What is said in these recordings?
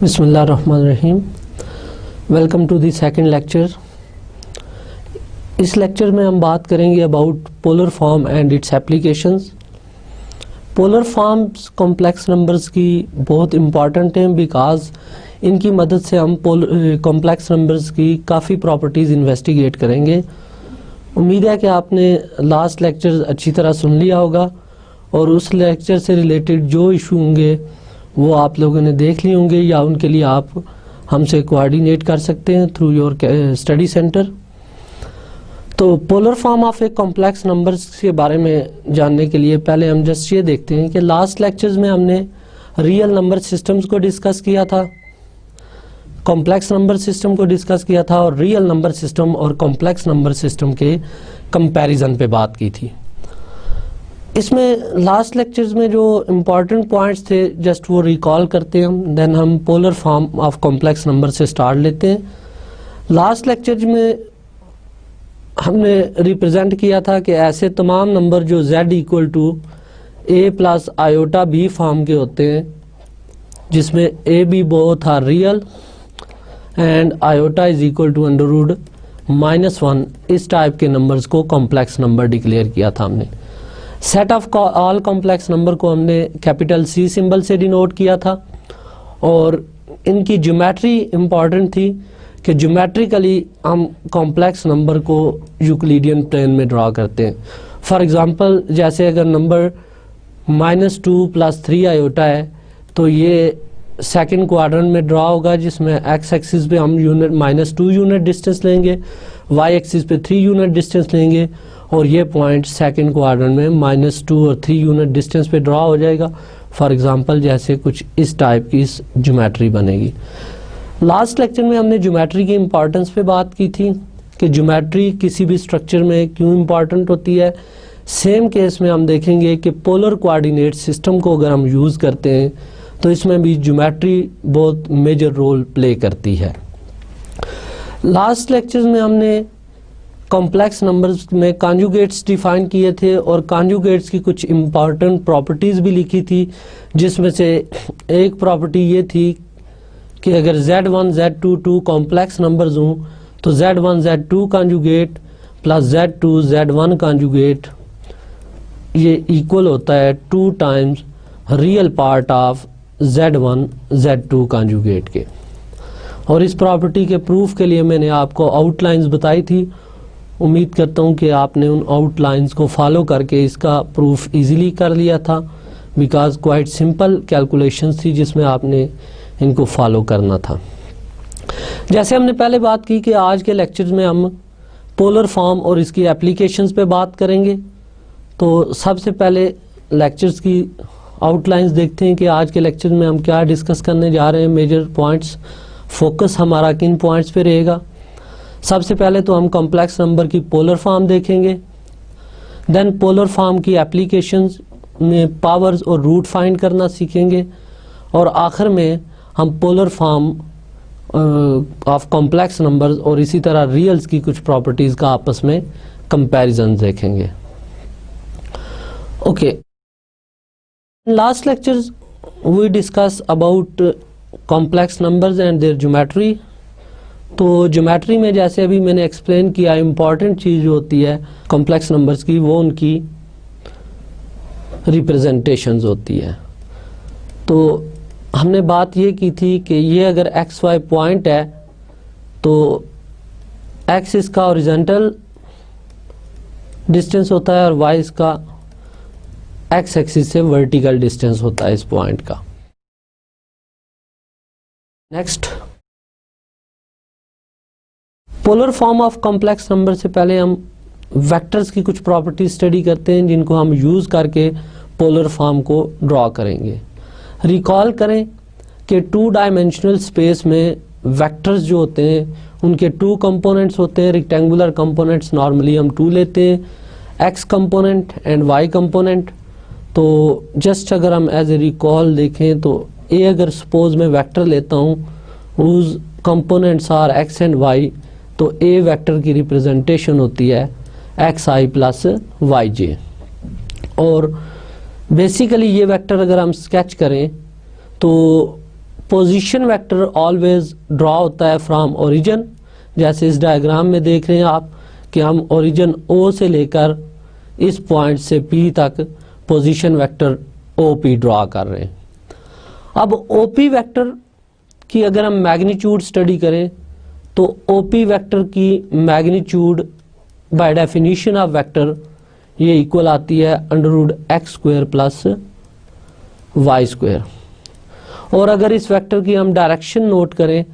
बिस्मिल्लाहिर्रहमानिर्रहीम। Welcome to the second lecture. इस lecture में हम बात करेंगे about polar form and its applications. Polar forms complex numbers की बहुत इम्पॉर्टेंट हैं बिकॉज इनकी मदद से हम कॉम्प्लेक्स नंबर्स की काफ़ी प्रॉपर्टीज़ इन्वेस्टिगेट करेंगे। उम्मीद है कि आपने लास्ट लेक्चर अच्छी तरह सुन लिया होगा और उस लेक्चर से रिलेटेड जो इशू होंगे वो आप लोगों ने देख लिए होंगे या उनके लिए आप हमसे कोऑर्डिनेट कर सकते हैं थ्रू योर स्टडी सेंटर। तो polar form of a complex numbers के बारे में जानने के लिए पहले हम जस्ट ये देखते हैं कि लास्ट लेक्चर्स में हमने रियल नंबर सिस्टम्स को डिस्कस किया था, कॉम्प्लेक्स नंबर सिस्टम को डिस्कस किया था और रियल नंबर सिस्टम और कॉम्प्लेक्स नंबर सिस्टम के कंपैरिजन पे बात की थी। इसमें लास्ट लेक्चर्स में जो इम्पॉर्टेंट पॉइंट्स थे जस्ट वो रिकॉल करते हैं हम, देन हम polar form of complex number से स्टार्ट लेते हैं। लास्ट लेक्चर में हमने रिप्रेजेंट किया था कि ऐसे तमाम नंबर जो z equal to a plus iota b form के होते हैं, जिसमें a b both are real and iota is equal to under root -1, इस टाइप के नंबर्स को कॉम्प्लेक्स नंबर डिक्लेयर किया था हमने। Set of all complex number को हमने कैपिटल C सिंबल से डिनोट किया था और इनकी ज्योमेट्री इम्पॉर्टेंट थी कि ज्योमेट्रिकली हम कॉम्प्लेक्स नंबर को यूक्लिडियन प्लेन में ड्रा करते हैं। फॉर एग्जांपल जैसे अगर नंबर -2 + 3 आयोटा है तो ये सेकंड क्वाड्रेंट में ड्रा होगा, जिसमें x एक्सिस पे हम यूनिट -2 यूनिट डिस्टेंस लेंगे, y एक्सिस पे 3 यूनिट डिस्टेंस लेंगे और ये पॉइंट सेकंड क्वाड्रेंट में -2 और 3 यूनिट डिस्टेंस पे ड्रा हो जाएगा। फॉर एग्जांपल जैसे कुछ इस टाइप की ज्योमेट्री बनेगी। लास्ट लेक्चर में हमने ज्योमेट्री की इम्पॉर्टेंस पे बात की थी कि ज्योमेट्री किसी भी स्ट्रक्चर में क्यों इम्पॉर्टेंट होती है। सेम केस में हम देखेंगे कि पोलर कोऑर्डिनेट सिस्टम को अगर हम यूज़ करते हैं तो इसमें भी ज्योमेट्री बहुत मेजर रोल प्ले करती है। लास्ट लेक्चर में हमने कॉम्प्लेक्स नंबर्स में कॉन्जुगेट्स डिफाइन किए थे और कॉन्जुगेट्स की कुछ इम्पॉर्टेंट प्रॉपर्टीज़ भी लिखी थी, जिसमें से एक प्रॉपर्टी ये थी कि अगर Z1 Z2 to complex numbers हों तो Z1 Z2 conjugate plus Z2 Z1 conjugate ये इक्वल होता है 2 times real part of Z1 Z2 conjugate के। और इस प्रॉपर्टी के प्रूफ के लिए मैंने आपको आउटलाइंस बताई थी। उम्मीद करता हूँ कि आपने उन आउटलाइंस को फॉलो करके इसका प्रूफ इजीली कर लिया था बिकॉज क्वाइट सिंपल कैलकुलेशंस थी जिसमें आपने इनको फॉलो करना था। जैसे हमने पहले बात की कि आज के लेक्चर्स में हम पोलर फॉर्म और इसकी एप्लीकेशंस पे बात करेंगे। तो सबसे पहले लेक्चर्स की आउटलाइंस देखते हैं कि आज के लेक्चर में हम क्या डिस्कस करने जा रहे हैं, मेजर पॉइंट्स, फोकस हमारा किन पॉइंट्स पे रहेगा। सबसे पहले तो हम कॉम्प्लेक्स नंबर की पोलर फॉर्म देखेंगे, देन पोलर फॉर्म की एप्लीकेशंस में पावर्स और रूट फाइंड करना सीखेंगे और आखिर में हम polar form of complex numbers और इसी तरह रियल्स की कुछ प्रॉपर्टीज़ का आपस में कंपैरिजन देखेंगे। Okay, last lectures we discuss about complex numbers and their geometry. तो ज्योमेट्री में जैसे अभी मैंने एक्सप्लेन किया, इम्पॉर्टेंट चीज़ जो होती है कॉम्प्लेक्स नंबर्स की वो उनकी रिप्रेजेंटेशंस होती है। तो हमने बात ये की थी कि ये अगर एक्स वाई पॉइंट है तो एक्स इसका हॉरिजॉन्टल डिस्टेंस होता है और वाई इसका एक्स एक्सिस से वर्टिकल डिस्टेंस होता है इस पॉइंट का। Next, polar form of complex number से पहले हम वेक्टर्स की कुछ प्रॉपर्टी स्टडी करते हैं जिनको हम यूज़ करके पोलर फॉर्म को ड्रॉ करेंगे। रिकॉल करें कि 2 डायमेंशनल स्पेस में वेक्टर्स जो होते हैं उनके 2 कंपोनेंट्स होते हैं। रेक्टेंगुलर कंपोनेंट्स नॉर्मली हम 2 लेते हैं, x component and y component. तो जस्ट अगर हम एज ए रिकॉल देखें तो ए अगर सपोज मैं वेक्टर लेता हूँ उस components are x and y, तो ए वेक्टर की रिप्रेजेंटेशन होती है x i plus y j. और बेसिकली ये वेक्टर अगर हम स्केच करें तो पोजीशन वेक्टर ऑलवेज ड्रॉ होता है फ्रॉम ओरिजिन। जैसे इस डायग्राम में देख रहे हैं आप कि हम ओरिजिन ओ से लेकर इस पॉइंट से पी तक पोजीशन वेक्टर ओपी ड्रॉ कर रहे हैं। अब ओपी वेक्टर की अगर हम मैग्नीट्यूड स्टडी करें तो ओपी वेक्टर की magnitude by definition of vector ये इक्वल आती है √x² प्लस y²। और अगर इस वेक्टर की हम डायरेक्शन नोट करें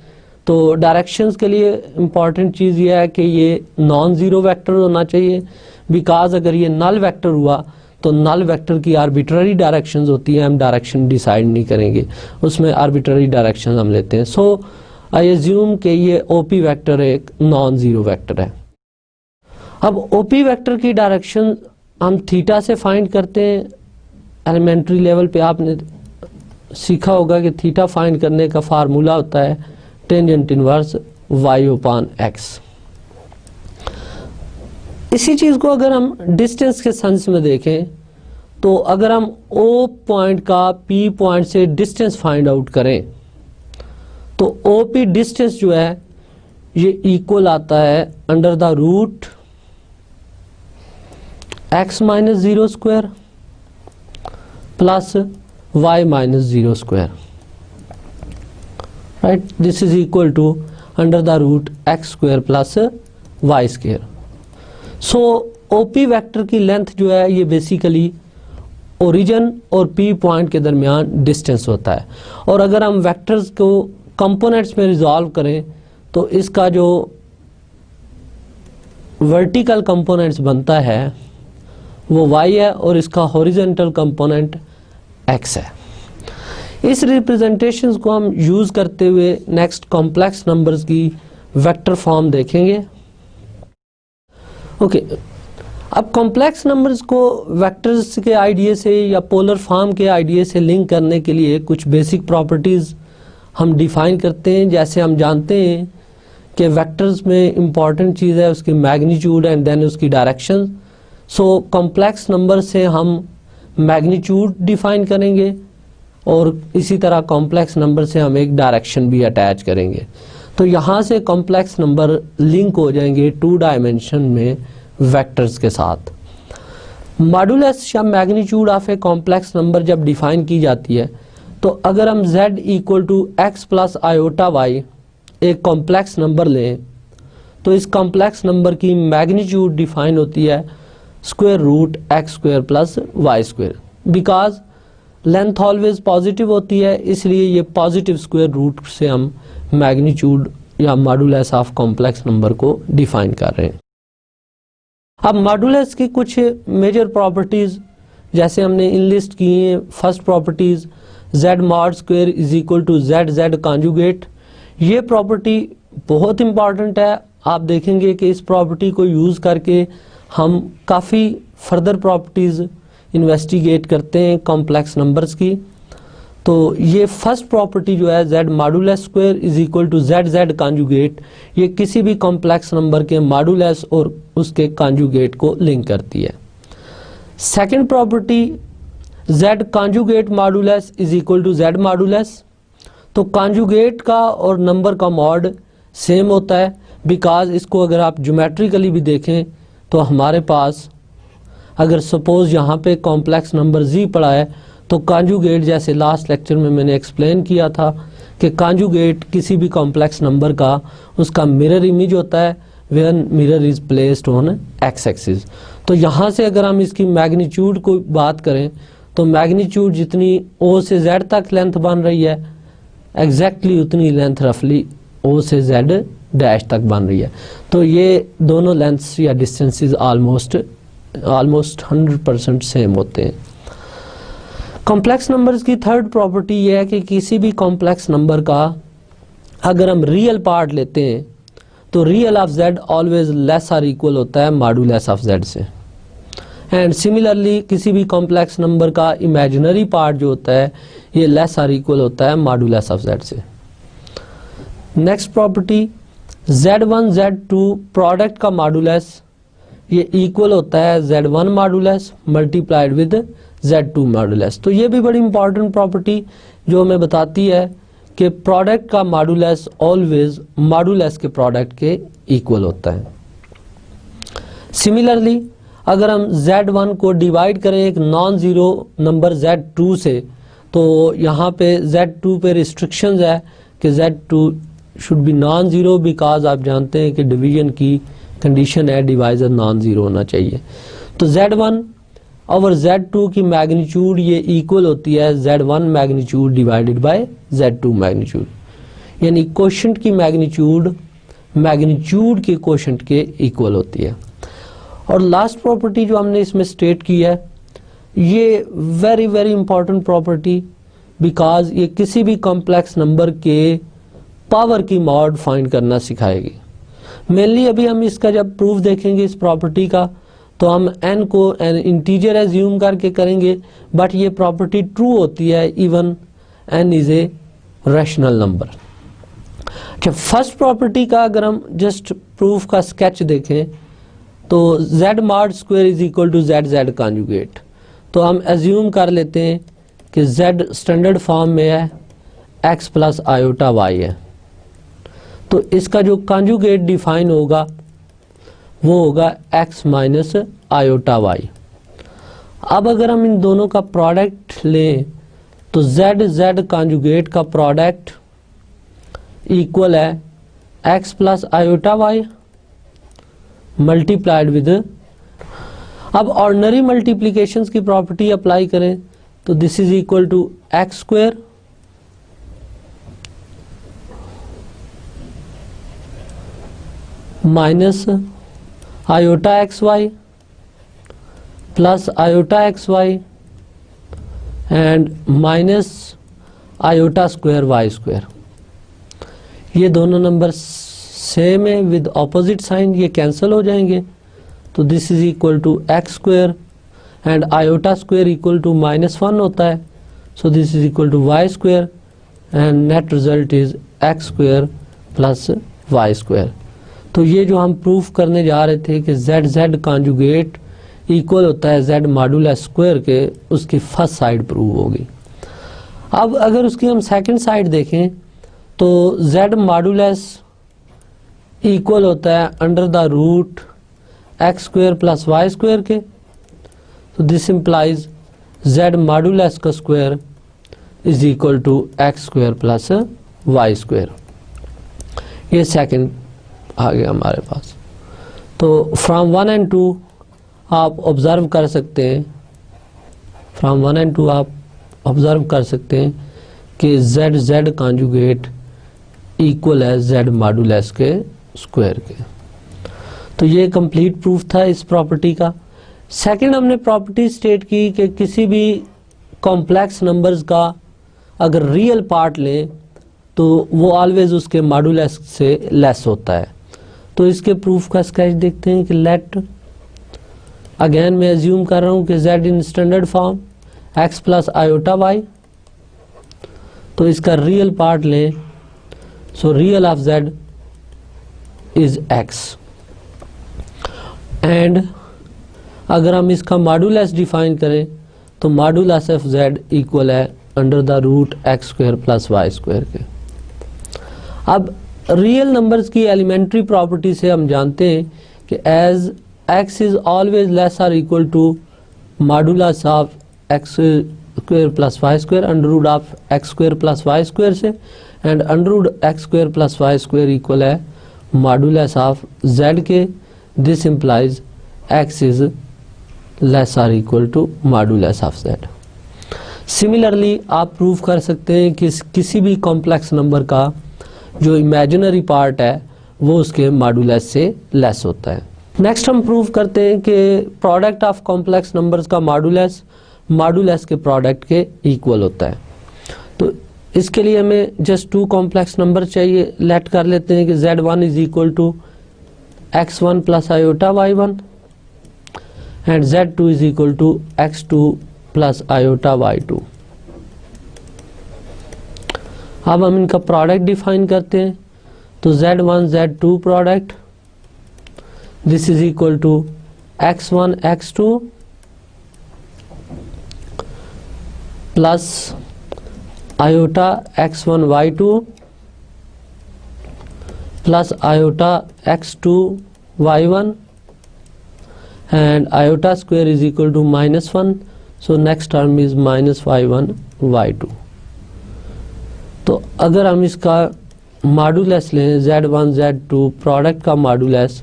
तो डायरेक्शंस के लिए इम्पॉर्टेंट चीज़ ये है कि ये नॉन ज़ीरो वेक्टर होना चाहिए, बिकॉज अगर ये नल वेक्टर हुआ तो नल वेक्टर की आर्बिट्ररी डायरेक्शंस होती है, हम डायरेक्शन डिसाइड नहीं करेंगे, उसमें आर्बिट्ररी डायरेक्शन हम लेते हैं। सो आई एज्यूम कि ये ओपी वेक्टर एक नॉन ज़ीरो वेक्टर है। अब ओपी वेक्टर की डायरेक्शन हम थीटा से फाइंड करते हैं। एलिमेंट्री लेवल पे आपने सीखा होगा कि थीटा फाइंड करने का फार्मूला होता है टेंजेंट इनवर्स y/x। इसी चीज़ को अगर हम डिस्टेंस के सेंस में देखें तो अगर हम O पॉइंट का P पॉइंट से डिस्टेंस फाइंड आउट करें तो OP डिस्टेंस जो है ये इक्वल आता है √x-0² plus y-0²। Right, this is equal to √x² plus y²। So OP vector की लेंथ जो है ये बेसिकली ओरिजिन और पी पॉइंट के दरमियान डिस्टेंस होता है। और अगर हम वेक्टर्स को कंपोनेंट्स में रिजॉल्व करें तो इसका जो वर्टिकल कंपोनेंट्स बनता है वो y है और इसका हॉरिजॉन्टल कंपोनेंट x है। इस रिप्रेजेंटेशंस को हम यूज़ करते हुए नेक्स्ट कॉम्प्लेक्स नंबर्स की वेक्टर फॉर्म देखेंगे। ओके, अब कॉम्प्लेक्स नंबर्स को वेक्टर्स के आइडिया से या पोलर फॉर्म के आइडिया से लिंक करने के लिए कुछ बेसिक प्रॉपर्टीज़ हम डिफाइन करते हैं। जैसे हम जानते हैं कि वेक्टर्स में इम्पॉर्टेंट चीज़ है उसकी मैग्नीट्यूड एंड देन उसकी डायरेक्शन। सो कॉम्प्लेक्स नंबर से हम मैग्नीट्यूड डिफाइन करेंगे और इसी तरह कॉम्प्लेक्स नंबर से हम एक डायरेक्शन भी अटैच करेंगे। तो यहाँ से कॉम्प्लेक्स नंबर लिंक हो जाएंगे 2 डायमेंशन में वेक्टर्स के साथ। मॉडुलस या magnitude of a complex number जब डिफाइन की जाती है तो अगर हम z = x + i एक कॉम्प्लेक्स नंबर लें तो इस कॉम्प्लेक्स नंबर की मैग्नीट्यूड डिफाइन होती है √x² plus y²। Because length always positive होती है इसलिए ये पॉजिटिव स्क्वायर रूट से हम मैग्नीट्यूड या मॉडुलस ऑफ कॉम्प्लेक्स नंबर को डिफाइन कर रहे हैं। अब मॉडुलस की कुछ मेजर प्रॉपर्टीज़ जैसे हमने इनलिस्ट की हैं। First properties z mod square = z conjugate. ये प्रॉपर्टी बहुत इंपॉर्टेंट है। आप देखेंगे कि इस प्रॉपर्टी को यूज़ करके हम काफ़ी फर्दर प्रॉपर्टीज़ इन्वेस्टिगेट करते हैं कॉम्प्लेक्स नंबर्स की। तो ये फर्स्ट प्रॉपर्टी जो है z modulus square = z conjugate, ये किसी भी कॉम्प्लेक्स नंबर के मॉडुलस और उसके कॉन्जुगेट को लिंक करती है। Second property z conjugate modulus = z modulus. तो कॉन्जुगेट का और नंबर का मॉड सेम होता है बिकॉज इसको अगर आप ज्योमेट्रिकली भी देखें तो हमारे पास अगर सपोज यहाँ पे कॉम्प्लेक्स नंबर z पड़ा है तो कॉन्जुगेट, जैसे लास्ट लेक्चर में मैंने एक्सप्लेन किया था कि कॉन्जुगेट किसी भी कॉम्प्लेक्स नंबर का उसका मिरर इमेज होता है when mirror is placed on x axis. तो यहाँ से अगर हम इसकी मैग्नीट्यूड को बात करें तो मैग्नीट्यूड जितनी O से Z तक लेंथ बन रही है एग्जैक्टली उतनी लेंथ रफली O से Z डैश तक बन रही है। तो ये दोनों लेंथ्स या डिस्टेंसेस ऑलमोस्ट 100% सेम होते हैं। कॉम्प्लेक्स नंबर्स की थर्ड प्रॉपर्टी ये है कि किसी भी कॉम्प्लेक्स नंबर का अगर हम रियल पार्ट लेते हैं तो real of z always less और इक्वल होता है मॉडुलस ऑफ z से। एंड सिमिलरली किसी भी कॉम्प्लेक्स नंबर का इमेजिनरी पार्ट जो होता है ये लेस और इक्वल होता है मॉडुलस ऑफ z से। Next property z1 z2 product का मॉडुलस ये इक्वल होता है z1 modulus multiplied with z2 modulus. तो ये भी बड़ी इंपॉर्टेंट प्रॉपर्टी जो हमें बताती है कि प्रोडक्ट का मॉडुलस ऑलवेज मॉडुलस के प्रोडक्ट के इक्वल होता है। सिमिलरली अगर हम Z1 को डिवाइड करें एक नॉन ज़ीरो नंबर Z2 से, तो यहाँ पे Z2 पे रिस्ट्रिक्शंस है कि Z2 should be non zero, because आप जानते हैं कि डिवीजन की कंडीशन है डिवाइजर नॉन ज़ीरो होना चाहिए। तो Z1 और Z2 की मैग्नीट्यूड ये इक्वल होती है Z1 magnitude divided by Z2 magnitude, यानी कोशेंट की मैग्नीट्यूड के कोशेंट के इक्वल होती है। और लास्ट प्रॉपर्टी जो हमने इसमें स्टेट की है, ये very very important property, because ये किसी भी कॉम्प्लेक्स नंबर के पावर की मॉड फाइंड करना सिखाएगी। मेनली अभी हम इसका जब प्रूफ देखेंगे इस प्रॉपर्टी का, तो हम n को एन इंटीजर एज्यूम करके करेंगे, बट ये प्रॉपर्टी ट्रू होती है even n is a rational number. अच्छा, फर्स्ट प्रॉपर्टी का अगर हम जस्ट प्रूफ का स्केच देखें, तो z mod square is equal to z conjugate. तो हम एज्यूम कर लेते हैं कि z स्टैंडर्ड फॉर्म में है x प्लस आयोटा y है, तो इसका जो कॉन्जुगेट डिफाइन होगा वो होगा x माइनस आयोटा y। अब अगर हम इन दोनों का प्रोडक्ट लें, तो z कॉन्जुगेट का प्रोडक्ट इक्वल है x plus iota y multiplied with, अब ऑर्डिनरी मल्टीप्लिकेशंस की प्रॉपर्टी अप्लाई करें तो this is equal to x square minus iota x y plus iota x y and minus iota square y square. ये दोनों number same है with opposite sign, ये cancel हो जाएंगे, तो this is equal to x square and iota square equal to -1 होता है, सो this is equal to y square and net result is x square plus y square. तो ये जो हम प्रूफ करने जा रहे थे कि z कॉन्जुगेट इक्वल होता है z मॉडुलस स्क्वायर के, उसकी फर्स्ट साइड प्रूव होगी। अब अगर उसकी हम सेकंड साइड देखें तो z मॉडुलस इक्वल होता है under the root x square plus y square के, तो दिस इम्प्लाइज z मॉडुलस का square is equal to x square plus y square. ये सेकंड आ गया हमारे पास। तो फ्रॉम 1 and 2 आप ऑब्जर्व कर सकते हैं, फ्रॉम 1 and 2 आप ऑब्जर्व कर सकते हैं कि z कॉन्जुगेट इक्वल है z मॉडुलस के स्क्वायर के। तो ये कंप्लीट प्रूफ था इस प्रॉपर्टी का। सेकंड हमने प्रॉपर्टी स्टेट की कि किसी भी कॉम्प्लेक्स नंबर्स का अगर रियल पार्ट लें तो वो ऑलवेज उसके मॉडुलस से लेस होता है। तो इसके प्रूफ का स्केच देखते हैं कि लेट, अगेन मैं एज्यूम कर रहा हूँ कि z in standard form x plus iota y, तो इसका रियल पार्ट लें, so real of z is x and अगर हम इसका मॉडुलस डिफाइन करें तो मॉडुलस ऑफ z इक्वल है under the root x square plus y square के। अब रियल नंबर्स की एलिमेंट्री प्रॉपर्टी से हम जानते हैं कि as x is always less or equal to modulus of x square plus y square under root of x square plus y square से, and under root x square plus y square equal है modulus of z के, this implies x is less or equal to modulus of z। Similarly आप prove कर सकते हैं कि किसी भी कॉम्प्लेक्स नंबर का जो इमेजिनरी पार्ट है वो उसके मॉडुलस से लेस होता है। नेक्स्ट हम प्रूव करते हैं कि प्रोडक्ट ऑफ कॉम्प्लेक्स नंबर्स का मॉडुलस के प्रोडक्ट के इक्वल होता है। तो इसके लिए हमें जस्ट 2 कॉम्प्लेक्स नंबर चाहिए। लेट कर लेते हैं कि z1 is equal to x1 plus iota y1 and z2 is equal to x2 plus iota y2। अब हम इनका प्रोडक्ट डिफाइन करते हैं, तो z1 z2 product this is equal to x1 x2 plus iota x1 y2 plus iota x2 y1 and iota square is equal to -1, so next term is minus y1 y2. तो अगर हम इसका modulus लें z1 z2 product का modulus,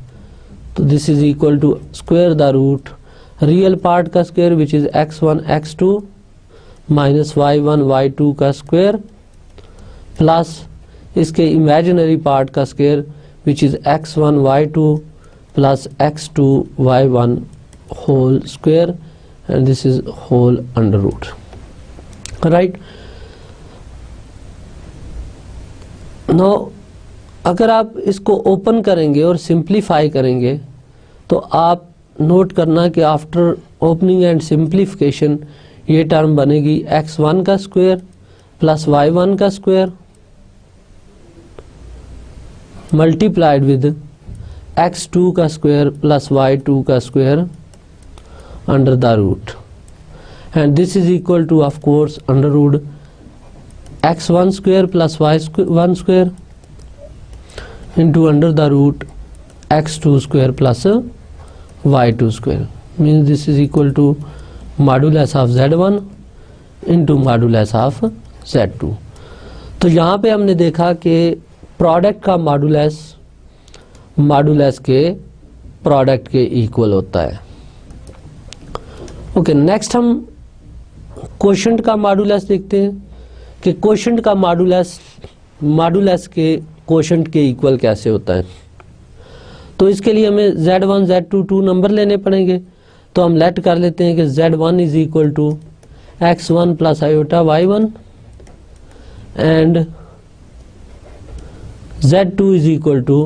तो this is equal to square the root real part का square which is x1 x2 minus y1 y2 का square plus इसके इमेजिनरी पार्ट का square which is x1 y2 plus x2 y1 whole square and this is whole under root, right. Now अगर आप इसको open करेंगे और simplify करेंगे तो आप नोट करना कि आफ्टर ओपनिंग एंड सिंप्लीफिकेशन ये टर्म बनेगी x1 का स्क्वायर प्लस y1 का स्क्वायर मल्टीप्लाइड विद x2 का स्क्वायर प्लस y2 का square under the root and this is equal to of course under root x1 square plus y1 square into under the root x2 square plus y2 square means this is equal to modulus of z1 into modulus of z2. तो यहाँ पे हमने देखा कि product का modulus modulus के product के equal होता है. ओके, नेक्स्ट हम कोशेंट का मॉडुलस देखते हैं कि कोशेंट का मॉडुलस के कोशेंट के इक्वल कैसे होता है. तो इसके लिए हमें z1 z2 2 नंबर लेने पड़ेंगे. तो हम लेट कर लेते हैं कि z1 is equal to x1 plus iota y1 and z2 is equal to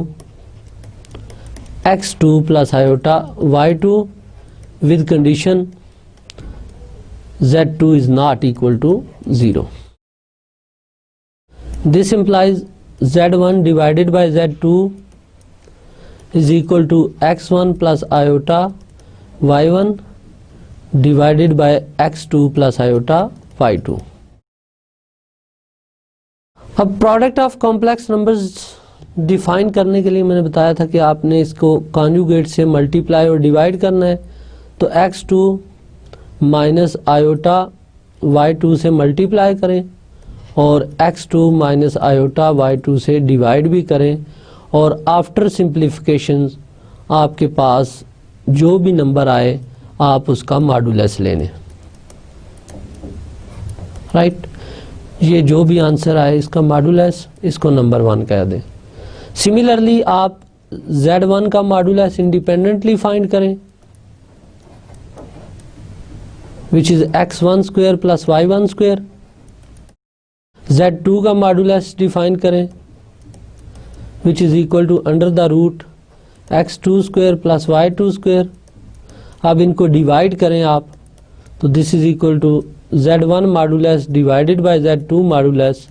x2 plus iota y2 with condition z2 is not equal to 0. This implies z1 divided by z2 is equal to x1 plus iota y1 divided by x2 plus iota y2. अब product of complex numbers define करने के लिए मैंने बताया था कि आपने इसको कॉन्जुगेट से मल्टीप्लाई और डिवाइड करना है. तो x2 माइनस आयोटा y2 से मल्टीप्लाई करें और x2 माइनस आयोटा y2 से डिवाइड भी करें और आफ्टर सिंप्लीफिकेशन आपके पास जो भी नंबर आए आप उसका मॉडुलस लेने, राइट. ये जो भी आंसर आए इसका मॉडुलस, इसको नंबर 1 कह दें. सिमिलरली आप z1 का मॉडुलस इंडिपेंडेंटली फाइंड करें which is x1 square plus y1 square. z2 का मॉडुलस डिफाइन करें which is equal to under the root x2 square plus y2 square. अब इनको डिवाइड करें आप तो this is equal to z1 modulus divided by z2 modulus,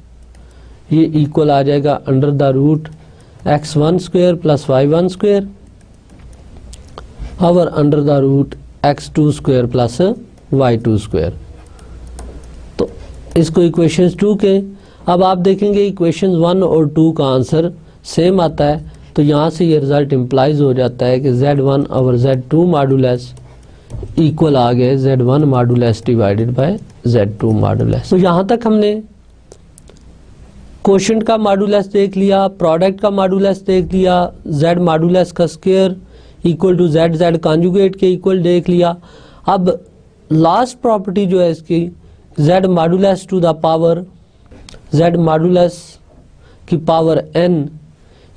ये equal आ जाएगा under the root x1 square plus y1 square और under the root x2 square plus y2 square. तो इसको इक्वेशंस 2 के अब आप देखेंगे इक्वेशंस 1 और 2 का आंसर सेम आता है. तो यहाँ से ये रिजल्ट इम्प्लाइज हो जाता है कि z1 और z2 मॉडुलस इक्वल आ गए z1 modulus divided by z2 modulus. तो यहाँ तक हमने कोशेंट का मॉडुलस देख लिया, प्रोडक्ट का मॉडुलस देख लिया, z मॉडुलस का square equal to z conjugate के इक्वल देख लिया. अब लास्ट प्रॉपर्टी जो है इसकी z modulus to the power z modulus की power n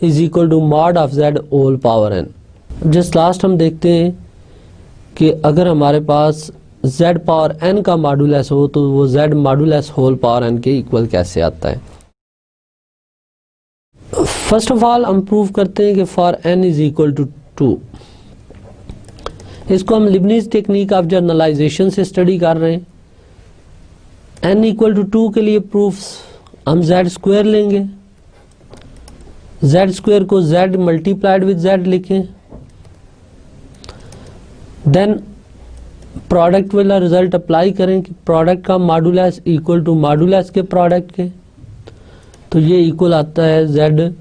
is equal to mod of z whole power n. Just last हम देखते हैं कि अगर हमारे पास z पावर n का मॉडुलस हो तो वो z modulus whole power n के इक्वल कैसे आता है. फर्स्ट ऑफ ऑल हम प्रूव करते हैं कि for n is equal to 2. इसको हम लिबनीज टेक्निक ऑफ जनरलाइजेशन से स्टडी कर रहे हैं. n इक्वल टू 2 के लिए प्रूफ्स हम z स्क्वायर लेंगे, z स्क्वायर को z मल्टीप्लाइड विद z लिखें, देन प्रोडक्ट वाला रिजल्ट अप्लाई करें कि प्रोडक्ट का मॉडुलस इक्वल टू मॉडुलस के प्रोडक्ट के, तो ये इक्वल आता है z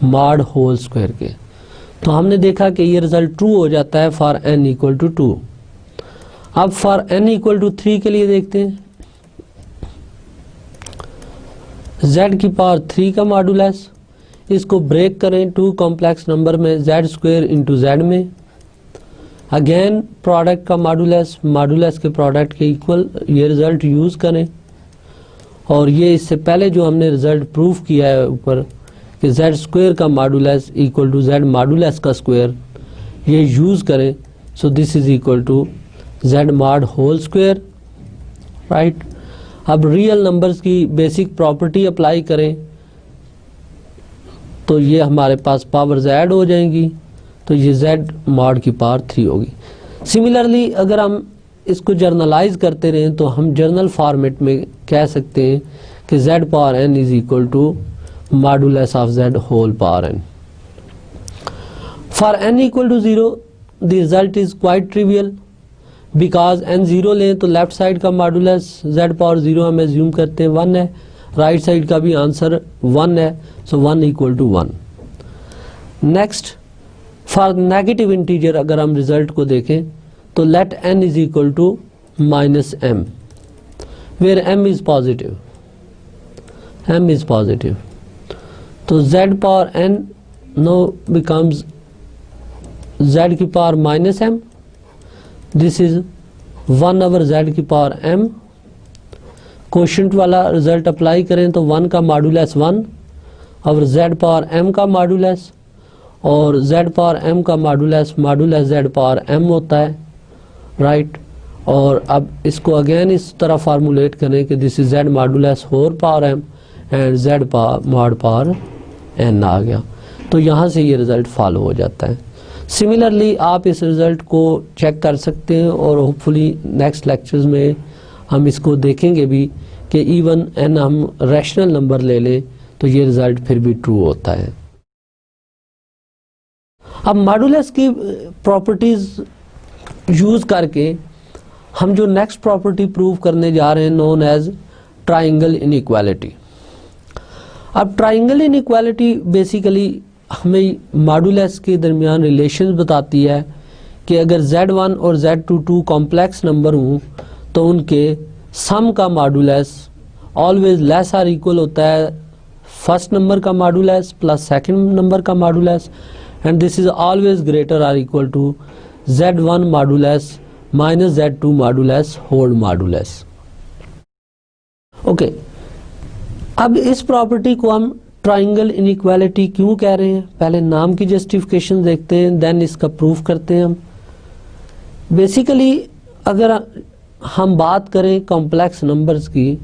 मॉड होल स्क्वायर के। तो हमने देखा कि ये रिजल्ट ट्रू हो जाता है फॉर n इक्वल टू 2। अब फॉर n इक्वल टू 3 के लिए देखते हैं, z की पावर 3 का मॉडुलस, इसको ब्रेक करें टू कॉम्प्लेक्स नंबर में z स्क्वायर इंटू z में। अगेन प्रोडक्ट का मॉडुलस मॉडुलस के प्रोडक्ट के इक्वल, ये रिजल्ट यूज़ करें। और ये इससे पहले जो हमने रिजल्ट प्रूव किया है ऊपर कि z स्क्वायर का modulus equal to z modulus का स्क्वायर, ये यूज़ करें। So this is equal to z mod whole square, right. अब रियल नंबर्स की बेसिक प्रॉपर्टी अप्लाई करें तो ये हमारे पास पावर्स ऐड हो जाएंगी, तो ये z मॉड की पावर 3 होगी। सिमिलरली अगर हम इसको जर्नलाइज करते रहें तो हम जर्नल फॉर्मेट में कह सकते हैं कि z power n is equal to modulus of z whole power n। For n equal to 0 the result is quite trivial, because n 0 लें तो लेफ्ट साइड का मॉडुलस z पावर 0 हम एज्यूम करते हैं 1 है, राइट साइड का भी answer 1 है, so 1 equal to 1। Next for negative integer अगर हम रिजल्ट को देखें तो let n is equal to minus m, where m is positive, m is positive, तो z power n now becomes z की power minus m, this is 1 over z की power m। Quotient वाला result apply करें तो 1 का modulus 1 और z power m का modulus, और z पावर m का modulus modulus z power m होता है, राइट। और अब इसको अगेन इस तरह फार्मूलेट करें कि this is z modulus whole power m and z power mod power n आ गया, तो यहाँ से ये रिज़ल्ट फॉलो हो जाता है। सिमिलरली आप इस रिज़ल्ट को चेक कर सकते हैं और होपफुली नेक्स्ट लेक्चर्स में हम इसको देखेंगे भी कि इवन n हम रैशनल नंबर ले लें तो ये रिज़ल्ट फिर भी ट्रू होता है। अब मॉडुलस की प्रॉपर्टीज़ यूज़ करके हम जो नेक्स्ट प्रॉपर्टी प्रूव करने जा रहे हैं नोन एज ट्राइंगल इनइक्वालिटी। अब ट्राइंगल इनइक्वालिटी बेसिकली हमें मॉडुलस के दरमियान रिलेशन बताती है कि अगर Z1 और Z2 कॉम्प्लेक्स नंबर हों तो उनके सम का modulus always less or equal होता है फर्स्ट नंबर का मॉडुलस प्लस सेकंड नंबर का modulus, and this is always greater or equal to Z1 modulus minus Z2 modulus whole modulus. Okay, अब इस प्रॉपर्टी को हम ट्राइंगल इनइक्वालिटी क्यों कह रहे हैं, पहले नाम की जस्टिफिकेशन देखते हैं, देन इसका प्रूफ करते हैं हम। बेसिकली अगर हम बात करें कॉम्प्लेक्स नंबर्स की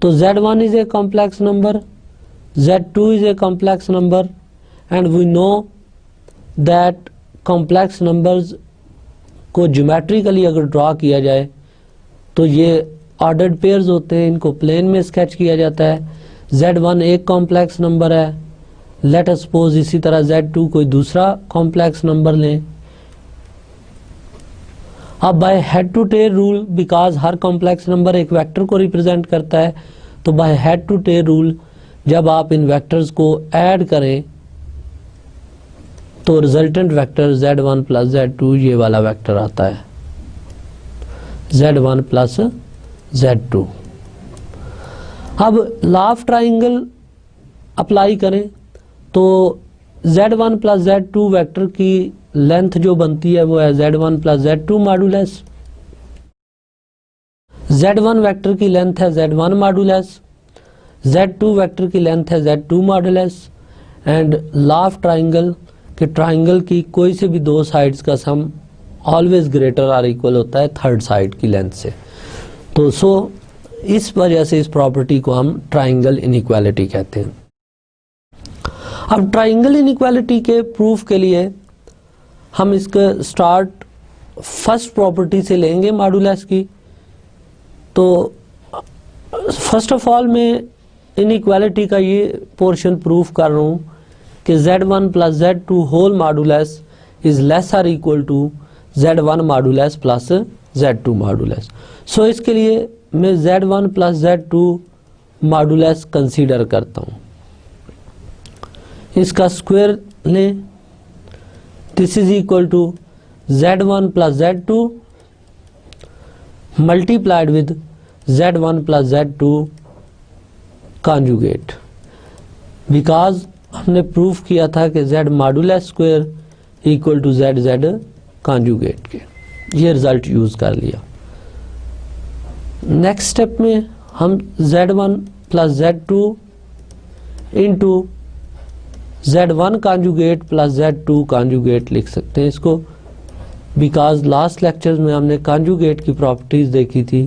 तो Z1 is a complex number, Z2 is a complex number, and we know that complex numbers को ज्योमेट्रिकली अगर ड्रा किया जाए तो ये ऑर्डर्ड पेयर्स होते हैं, इनको प्लेन में स्केच किया जाता है। Z1 एक कॉम्प्लेक्स नंबर है, लेट अस सपोज इसी तरह Z2 कोई दूसरा कॉम्प्लेक्स नंबर लें। अब by head to tail rule, because हर कॉम्प्लेक्स नंबर एक वेक्टर को रिप्रेजेंट करता है, तो by head to tail rule जब आप इन वेक्टर्स को ऐड करें तो resultant vector Z1 plus Z2 ये वाला वेक्टर आता है, Z1 प्लस Z2। अब लॉ ऑफ ट्राइंगल अप्लाई करें तो Z1 प्लस Z2 वेक्टर की लेंथ जो बनती है वो है Z1 plus Z2 modulus. Z1 vector की लेंथ है Z1 मॉडुलस, Z2 वेक्टर की लेंथ है Z2 modulus, and law of triangle कि ट्राइंगल की कोई से भी दो साइड्स का सम ऑलवेज ग्रेटर आर इक्वल होता है थर्ड साइड की लेंथ से। तो सो इस वजह से इस प्रॉपर्टी को हम ट्राइंगल इनइक्वालिटी कहते हैं। अब ट्राइंगल इनइक्वालिटी के प्रूफ के लिए हम इसका स्टार्ट फर्स्ट प्रॉपर्टी से लेंगे मॉडुलस की। तो फर्स्ट ऑफ ऑल मैं इनइक्वालिटी का ये पोर्शन प्रूफ कर रहा हूँ कि Z1 plus Z2 whole modulus is less or equal to Z1 modulus plus Z2 modulus. So इसके लिए मैं Z1 plus Z2 modulus consider करता हूँ, इसका स्क्वायर लें। This is equal to Z1 plus Z2 multiplied with Z1 plus Z2 conjugate, because हमने proof किया था कि Z modulus square equal to Z conjugate के, ये रिजल्ट यूज कर लिया। नेक्स्ट स्टेप में हम Z1 plus Z2 into Z1 conjugate plus Z2 conjugate लिख सकते हैं इसको, बिकॉज लास्ट लेक्चर में हमने कॉन्जुगेट की प्रॉपर्टीज देखी थी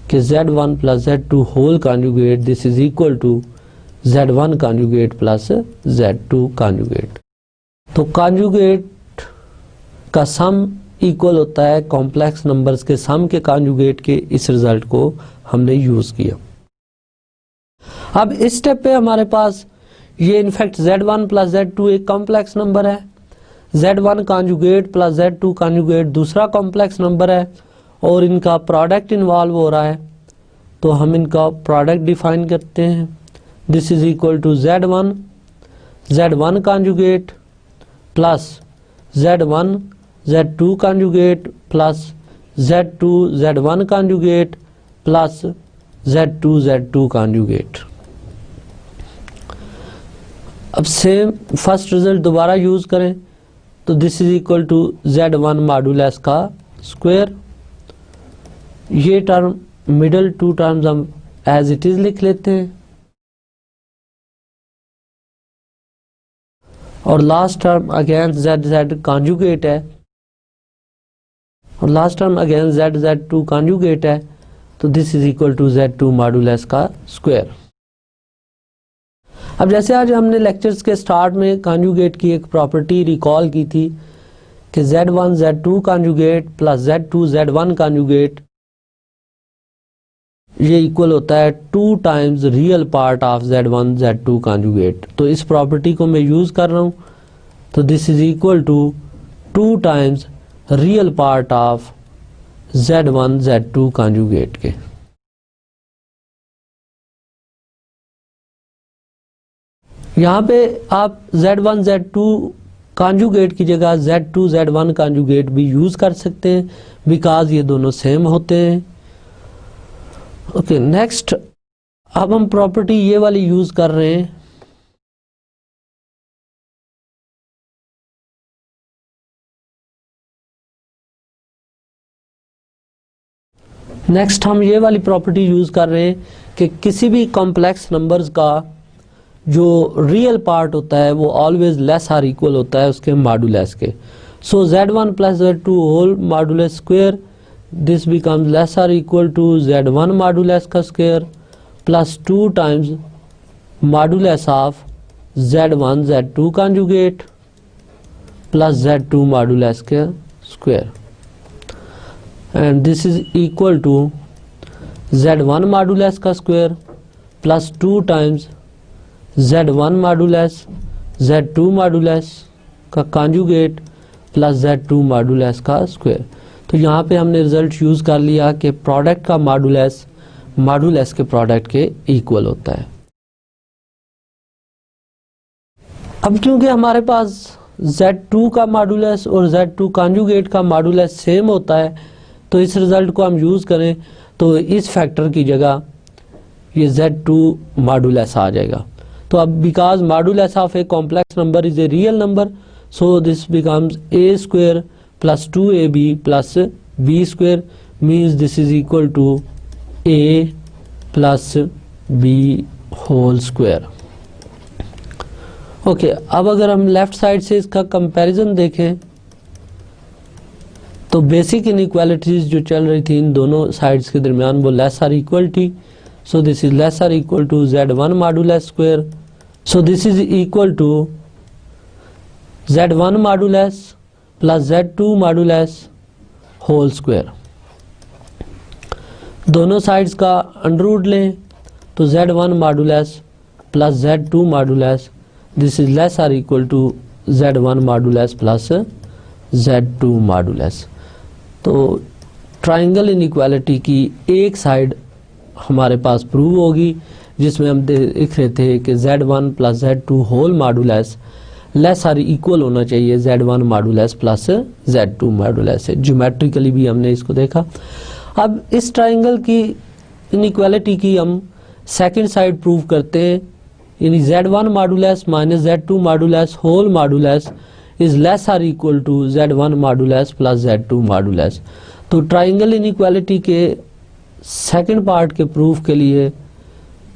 कि Z1 plus Z2 whole conjugate this is equal to Z1 conjugate plus Z2 conjugate. तो कॉन्जुगेट का सम इक्वल होता है कॉम्प्लेक्स नंबर्स के सम के कॉन्जुगेट के। इस रिजल्ट को हमने यूज किया। अब इस स्टेप पे हमारे पास ये इनफैक्ट Z1 प्लस Z2 एक कॉम्प्लेक्स नंबर है, Z1 conjugate plus Z2 conjugate दूसरा कॉम्प्लेक्स नंबर है, और इनका प्रोडक्ट इन्वॉल्व हो रहा है, तो हम इनका प्रोडक्ट डिफाइन करते हैं। This is equal to Z1 conjugate plus Z1 Z2 conjugate plus Z2 Z1 conjugate plus Z2 Z2 conjugate. अब सेम फर्स्ट रिजल्ट दोबारा यूज करें तो this is equal to Z1 modulus का स्क्वायर। ये term middle two terms हम as it is लिख लेते हैं, और last term again Z conjugate है, और last term again Z2 conjugate है, तो this is equal to Z2 modulus का स्क्वायर। अब जैसे आज हमने लेक्चर्स के स्टार्ट में कॉन्जुगेट की एक प्रॉपर्टी रिकॉल की थी कि Z1 Z2 conjugate plus Z2 Z1 conjugate ये इक्वल होता है 2 times real part of Z1 Z2 conjugate. तो इस प्रॉपर्टी को मैं यूज कर रहा हूं, तो this is equal to 2 times real part of Z1 Z2 conjugate के। यहाँ पे आप Z1 Z2 कॉन्जुगेट की जगह Z2 Z1 कॉन्जुगेट भी यूज कर सकते हैं, बिकॉज ये दोनों सेम होते हैं। ओके, नेक्स्ट अब हम प्रॉपर्टी ये वाली यूज कर रहे हैं। नेक्स्ट हम ये वाली प्रॉपर्टी यूज कर रहे हैं कि किसी भी कॉम्प्लेक्स नंबर्स का जो रियल पार्ट होता है वो ऑलवेज लेस आर इक्वल होता है उसके मॉडुलस के। So Z1 plus Z2 whole modulus square, this becomes less or equal to Z1 modulus का square plus 2 times modulus of Z1 Z2 conjugate plus Z2 modulus के square, and this is equal to Z1 modulus का square plus 2 times Z1 modulus Z2 modulus का conjugate plus Z2 modulus का square. तो यहाँ पे हमने result use कर लिया कि प्रोडक्ट का मॉडुलस मॉडुलस के प्रोडक्ट के इक्वल होता है। अब क्योंकि हमारे पास Z2 का मॉडुलस और Z2 कॉन्जुगेट का मॉडुलस सेम होता है, तो इस रिजल्ट को हम यूज करें तो इस फैक्टर की जगह ये Z2 मॉडुलस आ जाएगा। तो अब because modulus of a complex number is a real number, so this becomes a square plus 2ab plus b square, means this is equal to a plus b whole square. Okay, अब अगर हम left side से इसका comparison देखें तो basic inequalities जो चल रही थी इन दोनों साइड्स के दरमियान वो लेस आर इक्वल थी। So this is less or equal to Z1 modulus square. So this is equal to Z1 modulus plus Z2 modulus whole square. दोनों साइड्स का अंडर रूट लें तो Z1 modulus plus Z2 modulus, this is less or equal to Z1 modulus plus Z2 modulus. तो triangle inequality की एक side हमारे पास prove होगी, जिसमें हम देख रहे थे कि Z1 plus Z2 whole modulus less or equal होना चाहिए Z1 modulus plus Z2 modulus से। ज्योमेट्रिकली भी हमने इसको देखा। अब इस ट्राइंगल की इनइक्वालिटी की हम सेकंड साइड प्रूव करते हैं, यानी Z1 modulus minus Z2 modulus whole modulus is less or equal to Z1 modulus plus Z2 modulus. तो ट्राइंगल इनइक्वालिटी के सेकंड पार्ट के प्रूफ के लिए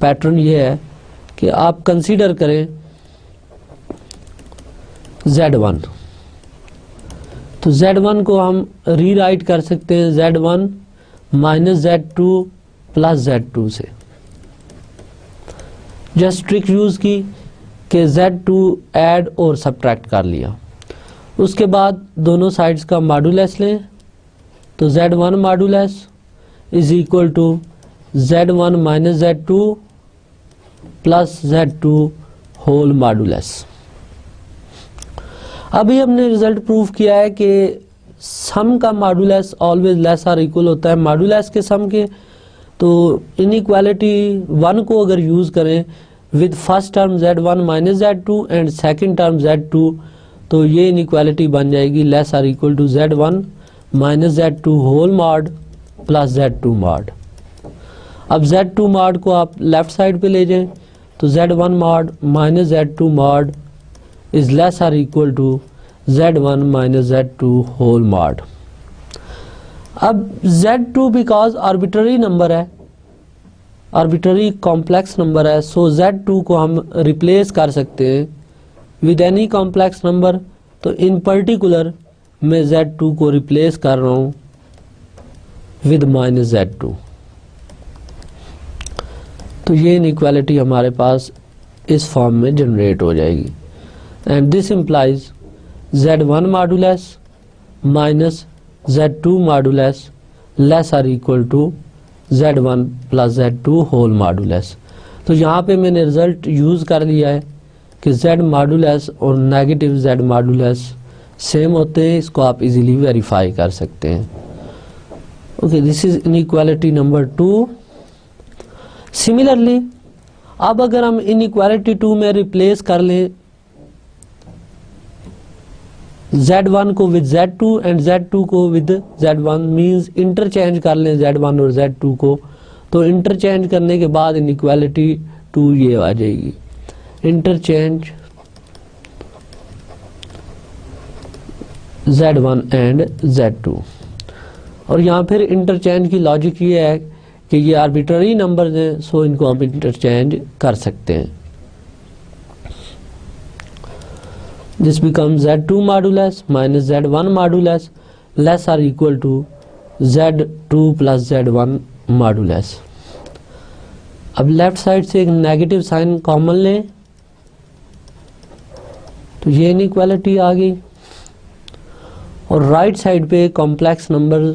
पैटर्न ये है कि आप कंसीडर करें Z1, तो Z1 को हम रीराइट कर सकते हैं Z1 minus Z2 plus Z2 से। जस्ट ट्रिक यूज की कि Z2 ऐड और सब्ट्रैक्ट कर लिया, उसके बाद दोनों साइड्स का मॉडुलस लें, तो Z1 modulus is equal to Z1 minus Z2 plus Z2 whole modulus. अभी हमने रिजल्ट प्रूव किया है कि सम का modulus always less or equal होता है मॉडुलस के सम के। तो इनइक्वालिटी 1 को अगर यूज करें with first term Z1 minus Z2 and second term Z2, तो ये इनइक्वालिटी बन जाएगी less or equal to Z1 minus Z2 whole mod plus Z2 mod. अब Z2 मॉड को आप लेफ्ट साइड पे ले जाएं, तो Z1 mod minus Z2 mod is less or equal to Z1 minus Z2 whole mod. अब Z2 because arbitrary number है, arbitrary complex number है, सो Z2 को हम रिप्लेस कर सकते हैं विद एनी कॉम्प्लेक्स नंबर। तो इन पर्टिकुलर मैं Z2 को रिप्लेस कर रहा हूँ विद माइनस Z2। तो ये इनइक्वालिटी हमारे पास इस फॉर्म में जनरेट हो जाएगी, and this implies Z1 modulus minus Z2 modulus less or equal to Z1 plus Z2 whole modulus. तो यहाँ पे मैंने रिजल्ट यूज़ कर लिया है कि Z मॉडुलस और नेगेटिव Z मॉडुलस सेम होते हैं, इसको आप इजीली वेरीफाई कर सकते हैं। Okay, this is inequality number 2। Similarly अब अगर हम इनइक्वालिटी 2 में रिप्लेस कर लें Z1 को विद Z2 एंड Z2 को विद Z1, मींस इंटरचेंज कर लें Z1 और Z2 को, तो इंटरचेंज करने के बाद इनइक्वालिटी 2 ये आ जाएगी, इंटरचेंज Z1 एंड Z2। और यहाँ फिर इंटरचेंज की लॉजिक ये है कि ये आर्बिट्ररी नंबर्स हैं, सो इनको हम इंटरचेंज कर सकते हैं। This become Z2 modulus minus Z1 modulus less or equal to Z2 plus Z1 modulus. अब लेफ्ट साइड से एक नेगेटिव साइन कॉमन लें, तो ये इनइक्वालिटी आ गई। और राइट साइड पे कॉम्प्लेक्स नंबर,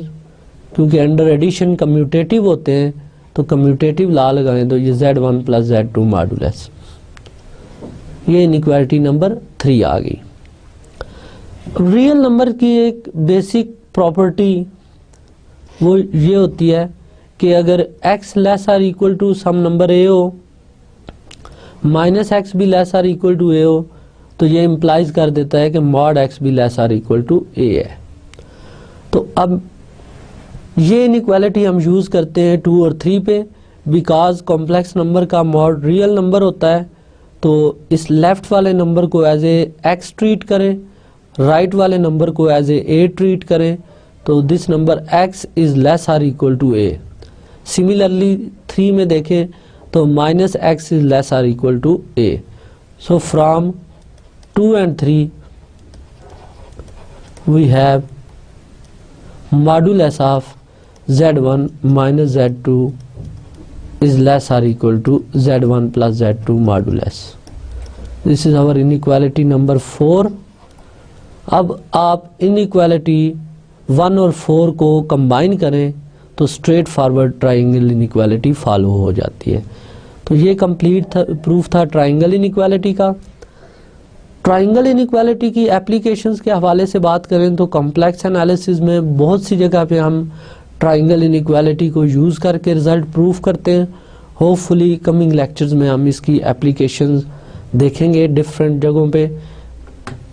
क्योंकि अंडर एडिशन कम्यूटेटिव होते हैं, तो कम्यूटेटिव ला लगाएं, तो ये Z1 प्लस Z2 मॉडुलस। ये इनइक्वालिटी नंबर 3 आ गई। रियल नंबर की एक बेसिक प्रॉपर्टी वो ये होती है कि अगर x less or equal to some number a हो, माइनस x भी less or equal to a हो, तो ये इम्प्लाइज कर देता है कि मॉड x भी less or equal to a है। तो अब ये इनइक्वालिटी हम यूज़ करते हैं 2 और 3 पे, बिकॉज कॉम्प्लेक्स नंबर का मॉड रियल नंबर होता है। तो इस लेफ्ट वाले नंबर को एज ए x ट्रीट करें, राइट वाले नंबर को एज ए a ट्रीट करें, तो this number x is less or equal to a। Similarly 3 में देखें तो minus x is less or equal to a। So from 2 and 3 we have modulus of Z1 minus Z2 is less or equal to Z1 plus Z2 modulus. This is our inequality number 4. अब आप inequality 1 और 4 को combine करें तो straight forward triangle inequality follow हो जाती है। तो ये कंप्लीट प्रूफ था ट्राइंगल इनइक्वालिटी का। ट्राइंगल इनइक्वालिटी की एप्लीकेशंस के हवाले से बात करें तो कॉम्प्लेक्स एनालिसिस में बहुत सी जगह पे हम ट्राइंगल इनइक्वालिटी को यूज़ करके रिजल्ट प्रूफ करते हैं। होपफुली कमिंग लेक्चर्स में हम इसकी एप्लीकेशंस देखेंगे डिफरेंट जगहों पे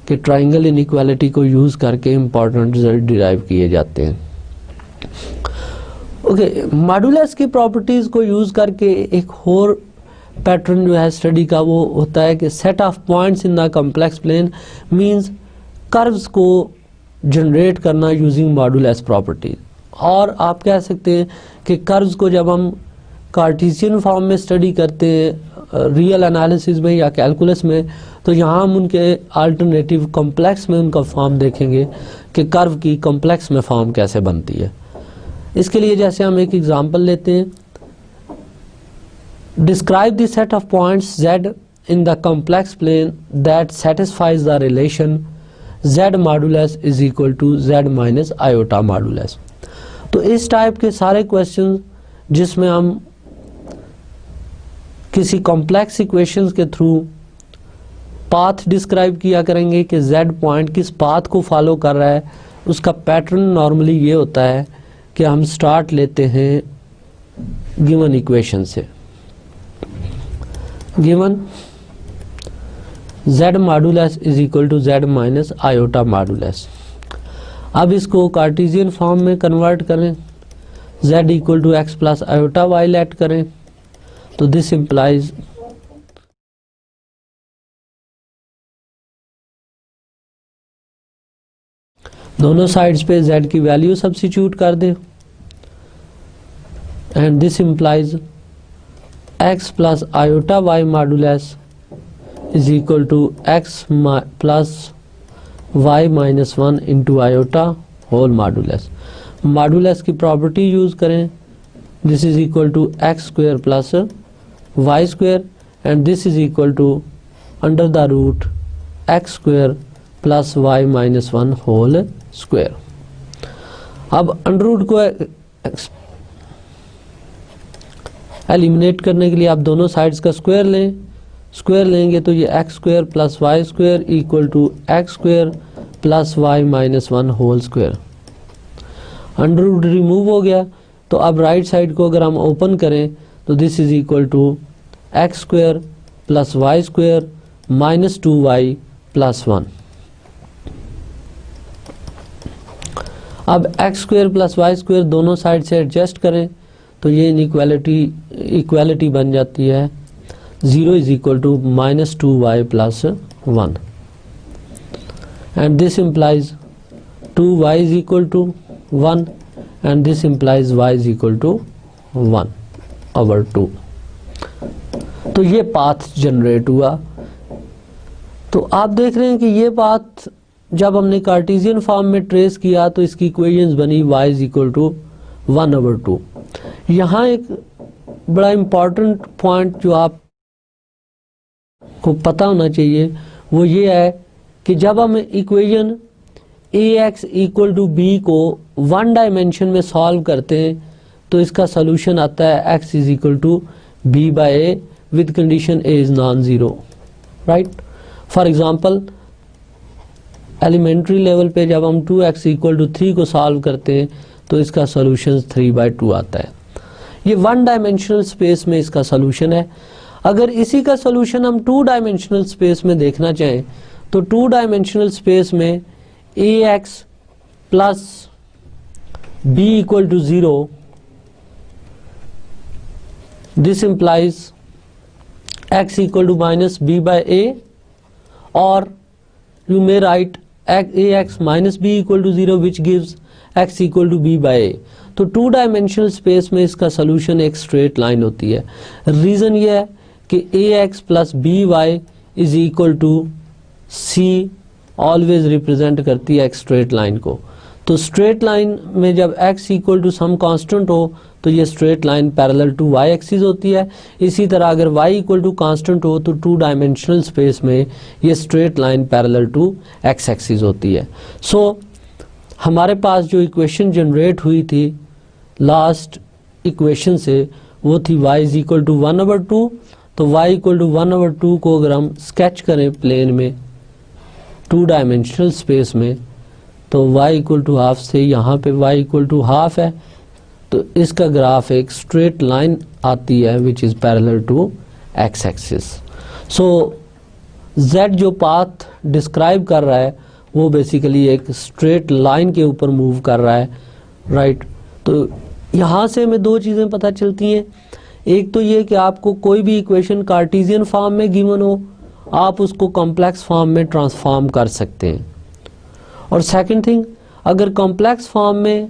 कि ट्राइंगल इनइक्वालिटी को यूज़ करके इम्पॉर्टेंट रिजल्ट डिराइव किए जाते हैं। ओके, मॉडुलस की प्रॉपर्टीज़ को यूज़ करके एक और पैटर्न जो है स्टडी का वो होता है कि set of points in the complex plane means curves को जनरेट करना यूजिंग मॉडुलस प्रॉपर्टीज। और आप कह सकते हैं कि कर्व्स को जब हम कार्टेशियन फॉर्म में स्टडी करते हैं रियल एनालिसिस में या कैलकुलस में, तो यहाँ हम उनके अल्टरनेटिव कॉम्प्लेक्स में उनका फॉर्म देखेंगे कि कर्व की कॉम्प्लेक्स में फॉर्म कैसे बनती है। इसके लिए जैसे हम एक एग्जांपल लेते हैं, describe the set of points z in the complex plane that satisfies the relation z modulus is equal to z minus iota modulus. तो इस टाइप के सारे क्वेश्चन जिसमें हम किसी कॉम्प्लेक्स इक्वेशंस के थ्रू पाथ डिस्क्राइब किया करेंगे कि z पॉइंट किस पाथ को फॉलो कर रहा है, उसका पैटर्न नॉर्मली ये होता है कि हम स्टार्ट लेते हैं गिवन इक्वेशन से, given z modulus is equal to z minus iota modulus. अब इसको कार्टेशियन फॉर्म में कन्वर्ट करें, z equal to x plus iota y let करें, तो दिस इम्प्लाइज दोनों साइड्स पे z की वैल्यू सब्स्टिट्यूट कर दें and this implies x plus iota y modulus is equal to x plus y minus 1 into iota whole modulus. Modulus की property use करें, this is equal to x square plus y square and this is equal to under the root x square plus y minus 1 whole square. अब under root को eliminate करने के लिए आप दोनों sides का स्क्वायर लें, स्क्वायर लेंगे तो ये x square plus y square equal to x square plus y minus 1 whole square. Under root remove हो गया, तो अब राइट साइड को अगर हम ओपन करें तो this is equal to x square plus y square minus 2y plus 1। अब x square plus y square दोनों साइड से एडजस्ट करें तो ये इक्वालिटी बन जाती है 0 is equal to minus 2y plus 1 and this implies 2y is equal to 1 and this implies y is equal to 1/2। तो ये पाथ जनरेट हुआ। तो आप देख रहे हैं कि ये पाथ जब हमने कार्टेशियन फॉर्म में ट्रेस किया तो इसकी इक्वेशंस बनी y इज इक्वल टू 1/2। यहाँ एक बड़ा इम्पॉर्टेंट पॉइंट जो आप को पता होना चाहिए वो ये है कि जब हम equation ax equal to b को वन डायमेंशन में सॉल्व करते हैं तो इसका सोल्यूशन आता है x is equal to b by a with condition a is non zero, right. For example elementary level पे जब हम 2x इक्वल टू 3 को सॉल्व करते हैं तो इसका सोल्यूशन 3/2 आता है। ये वन डायमेंशनल स्पेस में इसका सोल्यूशन है। अगर इसी का सोल्यूशन हम 2 डायमेंशनल स्पेस में देखना चाहें तो 2 डायमेंशनल स्पेस में ax plus b equal to 0, this implies x equal to minus b by a, और you may write ax minus b equal to 0 which gives x equal to b by a। तो 2 dimensional space में इसका solution एक straight line होती है। Reason ये है कि ax plus b y is equal to c always represent करती है एक स्ट्रेट लाइन को। तो स्ट्रेट लाइन में जब x equal to some constant हो तो ये straight line parallel to y axis होती है। इसी तरह अगर y इक्वल टू कांस्टेंट हो तो 2 डायमेंशनल स्पेस में ये straight line parallel to x axis होती है। सो हमारे पास जो इक्वेशन जनरेट हुई थी लास्ट इक्वेशन से वो थी y इज इक्वल टू 1/2। तो y इक्वल टू 1/2 को अगर हम स्केच करें प्लेन में 2 डायमेंशनल स्पेस में तो y इक्वल टू हाफ से यहाँ पे y इक्वल टू हाफ है तो इसका ग्राफ एक स्ट्रेट लाइन आती है which is parallel to x axis. So z जो पाथ डिस्क्राइब कर रहा है वो बेसिकली एक स्ट्रेट लाइन के ऊपर मूव कर रहा है, राइट। तो यहाँ से हमें दो चीज़ें पता चलती हैं। एक तो ये कि आपको कोई भी इक्वेशन कार्टेशियन फॉर्म में गिवन हो, आप उसको कॉम्प्लेक्स फॉर्म में ट्रांसफॉर्म कर सकते हैं। और सेकंड थिंग, अगर कॉम्प्लेक्स फॉर्म में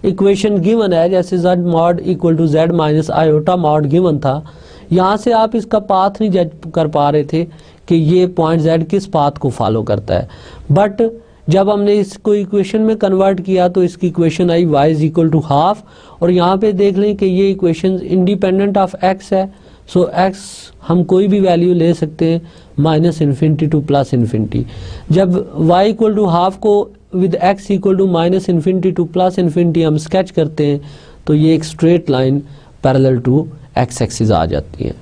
इक्वेशन गिवन है, जैसे z mod equal to z minus iota mod given था, यहाँ से आप इसका पाथ नहीं जज कर पा रहे थे कि ये पॉइंट z किस पाथ को फॉलो करता है। बट जब हमने इसको इक्वेशन में कन्वर्ट किया तो इसकी इक्वेशन आई y is equal to half, और यहाँ पे देख लें कि ये इक्वेशन इंडिपेंडेंट ऑफ x है। सो x हम कोई भी वैल्यू ले सकते हैं, minus infinity to plus infinity. जब y इक्वल टू हाफ को with x equal to minus infinity to plus infinity हम स्केच करते हैं तो ये एक straight line parallel to x axis आ जाती है।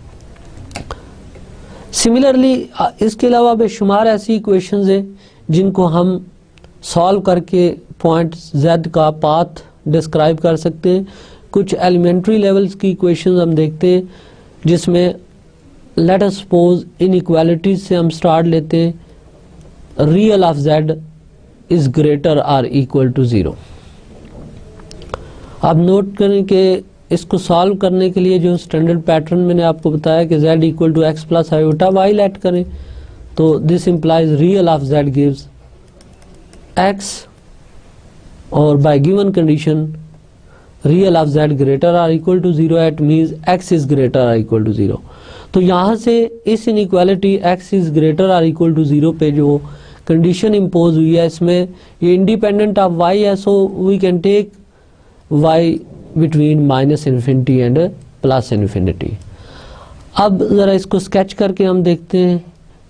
सिमिलरली इसके अलावा बेशुमार ऐसी इक्वेशंस हैं जिनको हम सॉल्व करके पॉइंट z का पाथ डिस्क्राइब कर सकते हैं। कुछ एलिमेंट्री लेवल्स की इक्वेशंस हम देखते हैं जिसमें लेट अस सपोज इनइक्वालिटीज से हम स्टार्ट लेते हैं। Real of z is greater or equal to 0। आप नोट करें कि इसको सॉल्व करने के लिए जो स्टैंडर्ड पैटर्न मैंने आपको बताया कि z equal to x plus iota y let करें, तो this implies real of z gives x, और by given condition real of z greater or equal to 0 at means x is greater or equal to 0। तो यहाँ से इस inequality x is greater or equal to 0 पे जो condition impose हुई है, इसमें ये इंडिपेंडेंट ऑफ y है, so we can take y between minus infinity and plus infinity. अब ज़रा इसको स्केच करके हम देखते हैं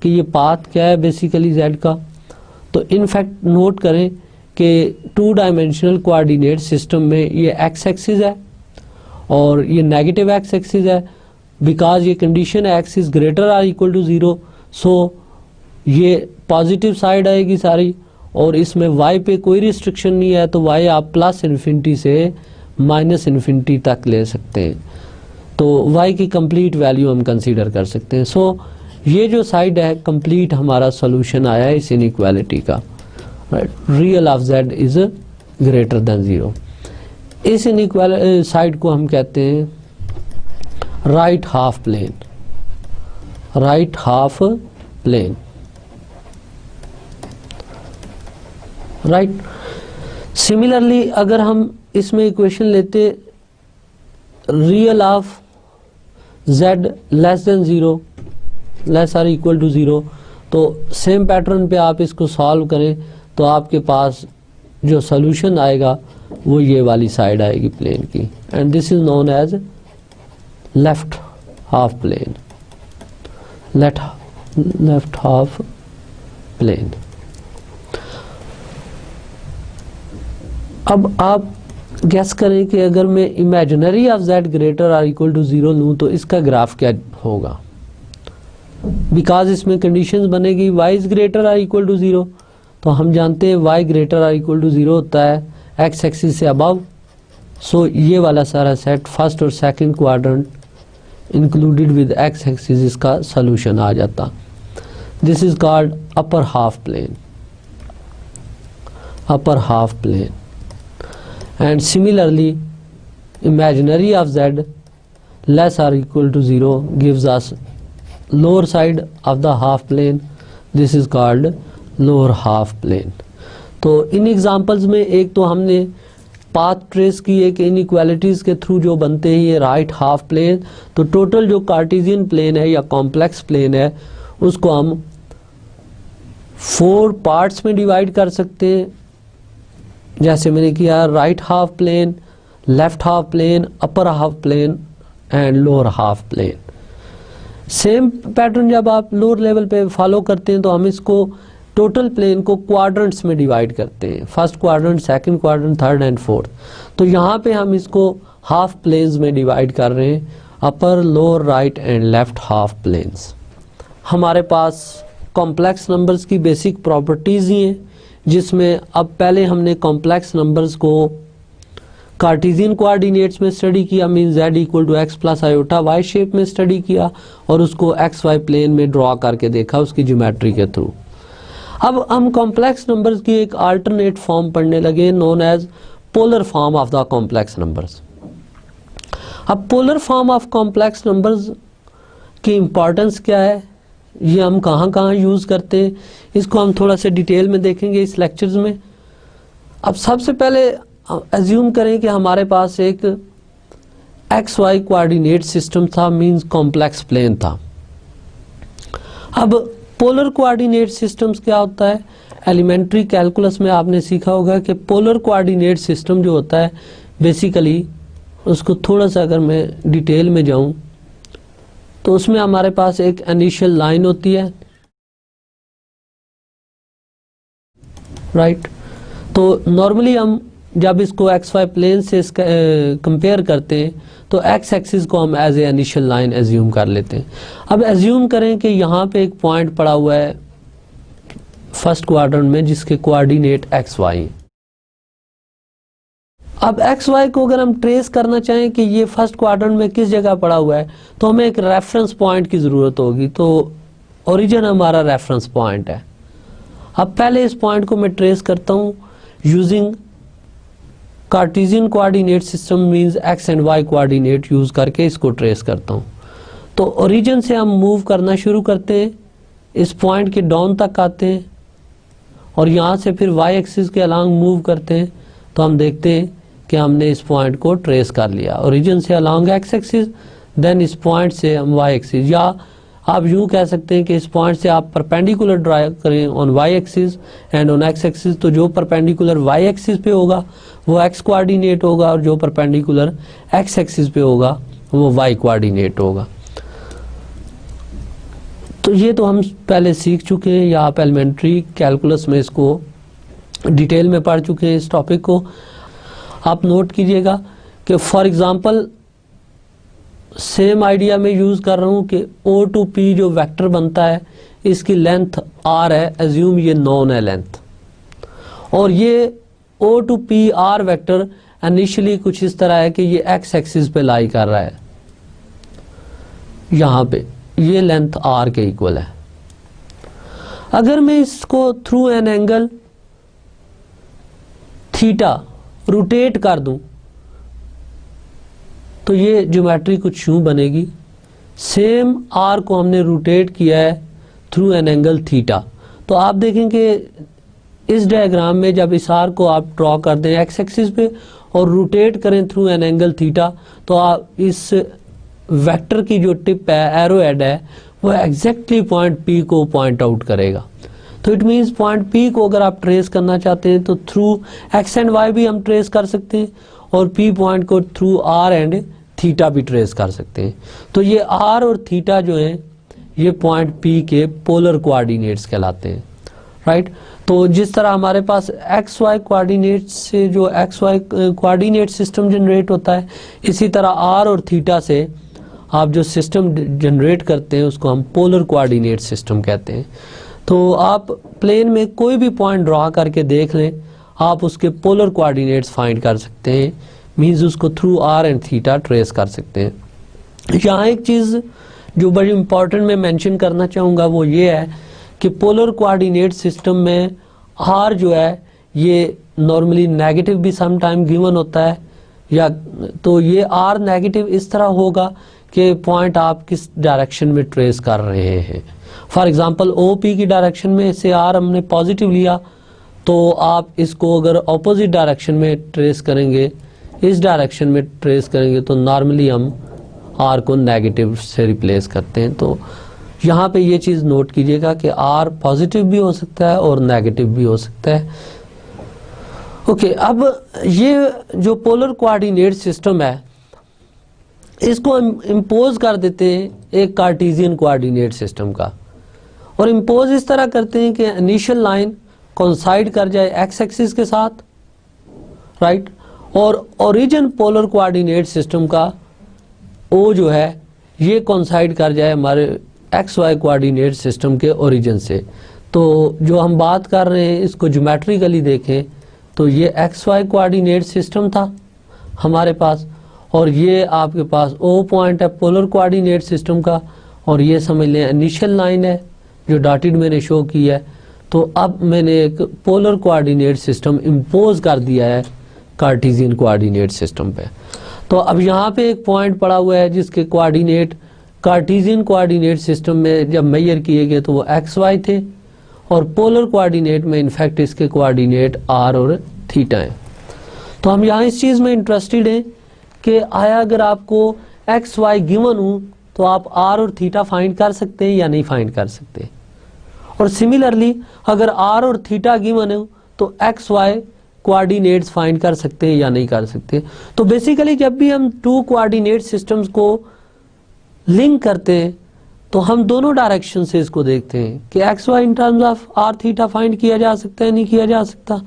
कि ये पाथ क्या है बेसिकली z का। तो इनफैक्ट नोट करें कि 2 डायमेंशनल कोऑर्डिनेट सिस्टम में ये x एक्सिस है और ये नेगेटिव x एक्सिस है। बिकॉज ये कंडीशन है x is greater or equal to 0, so ये पॉजिटिव साइड आएगी सारी, और इसमें y पे कोई रिस्ट्रिक्शन नहीं है, तो y आप प्लस इन्फिनिटी से माइनस इन्फिनिटी तक ले सकते हैं। तो y की कंप्लीट वैल्यू हम कंसीडर कर सकते हैं। सो ये जो साइड है कंप्लीट हमारा सोल्यूशन आया है इस इनइक्वालिटी का, real of z is greater than 0। इस इनइक्वालिटी साइड को हम कहते हैं right half plane, right half plane, right. Similarly अगर हम इसमें इक्वेशन लेते real of z less than 0 less or equal to 0, तो सेम पैटर्न पे आप इसको सॉल्व करें तो आपके पास जो सोल्यूशन आएगा वो ये वाली साइड आएगी प्लेन की, and this is known as left half plane, left half plane. अब आप गैस करें कि अगर मैं imaginary of z greater or equal to 0 लूँ तो इसका ग्राफ क्या होगा। बिकॉज इसमें कंडीशंस बनेगी y is greater or equal to 0, तो हम जानते हैं y greater or equal to 0 होता है x एक्सिस से अबव। सो ये वाला सारा सेट फर्स्ट और second quadrant included with x axis इसका सोल्यूशन आ जाता। This is called upper half plane, upper half plane. And similarly, imaginary of z less or equal to 0 gives us lower side of the half plane. This is called lower half plane. तो इन examples में एक तो हमने path trace की है कि inequalities के through जो बनते हैं ये राइट हाफ प्लेन। तो टोटल जो कार्टेशियन प्लेन है या कॉम्प्लेक्स प्लेन है उसको हम 4 पार्ट्स में डिवाइड कर सकते हैं, जैसे मैंने किया right half plane, left half plane, upper half plane and lower half plane. Same pattern जब आप लोअर लेवल पे फॉलो करते हैं तो हम इसको टोटल प्लेन को क्वाड्रेंट्स में डिवाइड करते हैं, first quadrant, second quadrant, third and fourth. तो यहाँ पे हम इसको हाफ प्लेन्स में डिवाइड कर रहे हैं, upper, lower, right and left half planes. हमारे पास कॉम्प्लेक्स नंबर्स की बेसिक प्रॉपर्टीज़ ही हैं, जिसमें अब पहले हमने कॉम्प्लेक्स नंबर्स को कार्टेशियन कोऑर्डिनेट्स में स्टडी किया, mean z equal to x plus iota y shape में स्टडी किया और उसको एक्स वाई प्लेन में ड्रॉ करके देखा उसकी ज्योमेट्री के थ्रू। अब हम कॉम्प्लेक्स नंबर्स की एक अल्टरनेट फॉर्म पढ़ने लगे known as polar form of the complex numbers. अब polar form of complex numbers की इम्पॉर्टेंस क्या है, ये हम कहाँ कहाँ यूज़ करते हैं, इसको हम थोड़ा सा डिटेल में देखेंगे इस लेक्चर्स में। अब सबसे पहले एज्यूम करें कि हमारे पास एक एक्स वाई कोऑर्डिनेट सिस्टम था, मींस कॉम्प्लेक्स प्लेन था। अब पोलर कोऑर्डिनेट सिस्टम्स क्या होता है, एलिमेंट्री कैलकुलस में आपने सीखा होगा कि पोलर कोऑर्डिनेट सिस्टम जो होता है बेसिकली, उसको थोड़ा सा अगर मैं डिटेल में जाऊं तो उसमें हमारे पास एक इनिशियल लाइन होती है, राइट। तो नॉर्मली हम जब इसको एक्स वाई प्लेन से कंपेयर करते हैं तो एक्स एक्सिस को हम as a initial line assume कर लेते हैं। अब एज्यूम करें कि यहाँ पे एक पॉइंट पड़ा हुआ है फर्स्ट क्वाड्रेंट में जिसके कोऑर्डिनेट एक्स वाई हैं। अब एक्स वाई को अगर हम ट्रेस करना चाहें कि ये फर्स्ट क्वाड्रेंट में किस जगह पड़ा हुआ है तो हमें एक रेफरेंस पॉइंट की ज़रूरत होगी। तो ओरिजिन हमारा रेफरेंस पॉइंट है। अब पहले इस पॉइंट को मैं ट्रेस करता हूँ using Cartesian coordinate system, means x and y coordinate use करके इसको ट्रेस करता हूँ। तो ओरिजिन से हम मूव करना शुरू करते हैं, इस पॉइंट के डाउन तक आते हैं और यहाँ से फिर वाई एक्सिस के अलॉन्ग मूव करते हैं। तो हम देखते हैं कि हमने इस पॉइंट को ट्रेस कर लिया ओरिजिन से अलॉन्ग एक्स एक्सिस, देन इस पॉइंट से हम वाई एक्सिस, या आप यूँ कह सकते हैं कि इस पॉइंट से आप परपेंडिकुलर ड्रा करें on y axis and on x axis. तो जो परपेंडिकुलर वाई एक्सिस पे होगा वो एक्स कोऑर्डिनेट होगा और जो परपेंडिकुलर एक्स एक्सिस पे होगा वो वाई कोऑर्डिनेट होगा। तो ये तो हम पहले सीख चुके हैं या आप एलिमेंट्री कैलकुलस में इसको डिटेल में पढ़ चुके हैं इस टॉपिक को। आप नोट कीजिएगा कि फॉर एग्जांपल सेम आइडिया में यूज़ कर रहा हूँ कि ओ टू पी जो वेक्टर बनता है इसकी लेंथ आर है, एज्यूम ये नॉन है लेंथ, और ये O to P r vector initially कुछ इस तरह है कि ये एक्स एक्सिस पे लाई कर रहा है, यहाँ पे ये लेंथ आर के इक्वल है। अगर मैं इसको through an angle theta rotate कर दूं तो ये ज्योमेट्री कुछ यूं बनेगी। सेम आर को हमने रोटेट किया है थ्रू एन एंगल थीटा। तो आप देखेंगे इस डायग्राम में जब इस आर को आप ड्रॉ कर दें एक्स एक्सिस पे और रोटेट करें थ्रू एन एंगल थीटा तो आप इस वेक्टर की जो टिप है, एरो हेड है, वो एग्जैक्टली पॉइंट पी को पॉइंट आउट करेगा। तो इट मीन्स पॉइंट पी को अगर आप ट्रेस करना चाहते हैं तो थ्रू एक्स एंड वाई भी हम ट्रेस कर सकते हैं और पी पॉइंट को थ्रू आर एंड थीटा भी ट्रेस कर सकते हैं। तो ये आर और थीटा जो है ये पॉइंट पी के पोलर कोऑर्डिनेट्स कहलाते हैं, राइट। तो जिस तरह हमारे पास एक्स वाई कोऑर्डिनेट से जो x y coordinate system generate होता है, इसी तरह आर और थीटा से आप जो सिस्टम जनरेट करते हैं उसको हम पोलर कोऑर्डिनेट सिस्टम कहते हैं। तो आप प्लेन में कोई भी पॉइंट ड्रॉ करके देख लें, आप उसके पोलर कोऑर्डिनेट्स फाइंड कर सकते हैं, मींस उसको through r and theta trace कर सकते हैं। यहाँ एक चीज़ जो बड़ी इंपॉर्टेंट मैं मेंशन करना चाहूँगा वो ये है कि पोलर कोऑर्डिनेट सिस्टम में आर जो है ये नॉर्मली नेगेटिव भी सम टाइम गिवन होता है, या तो ये आर नेगेटिव इस तरह होगा कि पॉइंट आप किस डायरेक्शन में ट्रेस कर रहे हैं। फॉर एग्जांपल ओ पी की डायरेक्शन में से आर हमने पॉजिटिव लिया तो आप इसको अगर ऑपोजिट डायरेक्शन में ट्रेस करेंगे, इस डायरेक्शन में ट्रेस करेंगे तो नॉर्मली हम आर को नेगेटिव से रिप्लेस करते हैं। तो यहाँ पे ये चीज़ नोट कीजिएगा कि आर पॉजिटिव भी हो सकता है और नेगेटिव भी हो सकता है। ओके, अब ये जो पोलर कोऑर्डिनेट सिस्टम है इसको हम इम्पोज कर देते हैं एक कार्टेशियन कोऑर्डिनेट सिस्टम का, और इम्पोज इस तरह करते हैं कि इनिशियल लाइन कोइंसाइड कर जाए एक्स एक्सिस के साथ, राइट, और ओरिजिन पोलर कोऑर्डिनेट सिस्टम का ओ जो है ये कोइंसाइड कर जाए हमारे एक्स वाई कोऑर्डिनेट सिस्टम के ओरिजिन से। तो जो हम बात कर रहे हैं इसको ज्योमेट्रिकली देखें तो ये एक्स वाई कोऑर्डिनेट सिस्टम था, हमारे पास, और ये आपके पास O पॉइंट है पोलर कोऑर्डिनेट सिस्टम का, और ये समझ लें इनिशियल लाइन है जो डॉटेड मैंने शो की है। तो अब मैंने एक पोलर कोऑर्डिनेट सिस्टम इम्पोज कर दिया है कार्टेशियन कोऑर्डिनेट सिस्टम पे। तो अब यहाँ पे एक पॉइंट पड़ा हुआ है जिसके कोऑर्डिनेट कार्टेशियन कोऑर्डिनेट सिस्टम में जब मेजर किए गए तो वो XY थे, और पोलर कोऑर्डिनेट में इनफैक्ट इसके कोऑर्डिनेट R और थीटा हैं। तो हम यहाँ इस चीज़ में इंटरेस्टेड हैं कि आया अगर आपको XY गिवन हो तो आप R और थीटा फाइंड कर सकते हैं या नहीं फाइंड कर सकते, और सिमिलरली अगर R और थीटा गिवन हो तो XY कोऑर्डिनेट्स फाइंड कर सकते हैं या नहीं कर सकते। तो बेसिकली जब भी हम टू कोऑर्डिनेट सिस्टम्स को लिंक करते हैं तो हम दोनों डायरेक्शन से इसको देखते हैं कि XY in terms of R theta find किया जा सकता है नहीं किया जा सकता,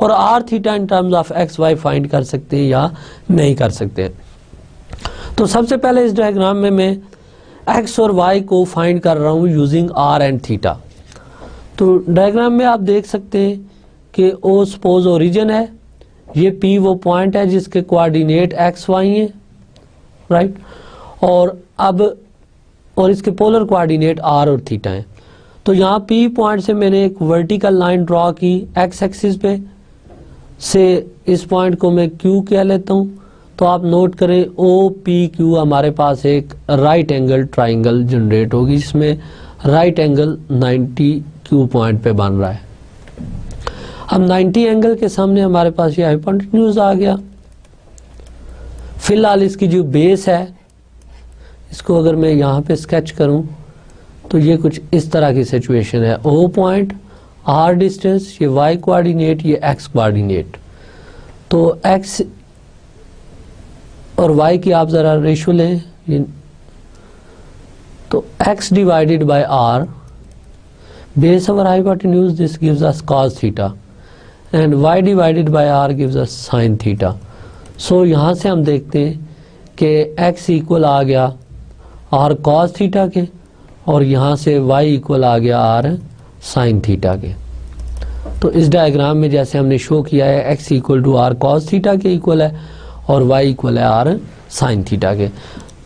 और R theta in terms of XY find कर सकते हैं या नहीं कर सकते। तो सबसे पहले इस डायग्राम में मैं X और Y को फाइंड कर रहा हूँ यूजिंग R एंड थीटा। तो डायग्राम में आप देख सकते हैं कि O सपोज ओरिजिन है, ये P वो पॉइंट है जिसके कोऑर्डिनेट XY हैं, राइट, और इसके पोलर कोऑर्डिनेट R और थीटा हैं। तो यहाँ P पॉइंट से मैंने एक वर्टिकल लाइन ड्रॉ की X एक्सिस पे से, इस पॉइंट को मैं Q कह लेता हूँ। तो आप नोट करें OPQ हमारे पास एक राइट एंगल ट्राइंगल जनरेट होगी जिसमें राइट एंगल 90 Q पॉइंट पे बन रहा है। अब 90 एंगल के सामने हमारे पास ये हाइपोटेन्यूज आ गया। फिलहाल इसकी जो बेस है इसको अगर मैं यहाँ पे स्केच करूँ तो ये कुछ इस तरह की सिचुएशन है। O पॉइंट, R डिस्टेंस, ये Y कोऑर्डिनेट, ये X कोऑर्डिनेट। तो X और Y की आप ज़रा रेशो लें, तो X divided by R base over hypotenuse, this gives us cos theta, and Y divided by R gives us sin theta. So यहाँ से हम देखते हैं कि X इक्वल आ गया R cos थीटा के, और यहाँ से Y इक्वल आ गया R sin थीटा के। तो इस डायग्राम में जैसे हमने शो किया है X equal to R cos theta के इक्वल है और Y इक्वल है R sin थीटा के।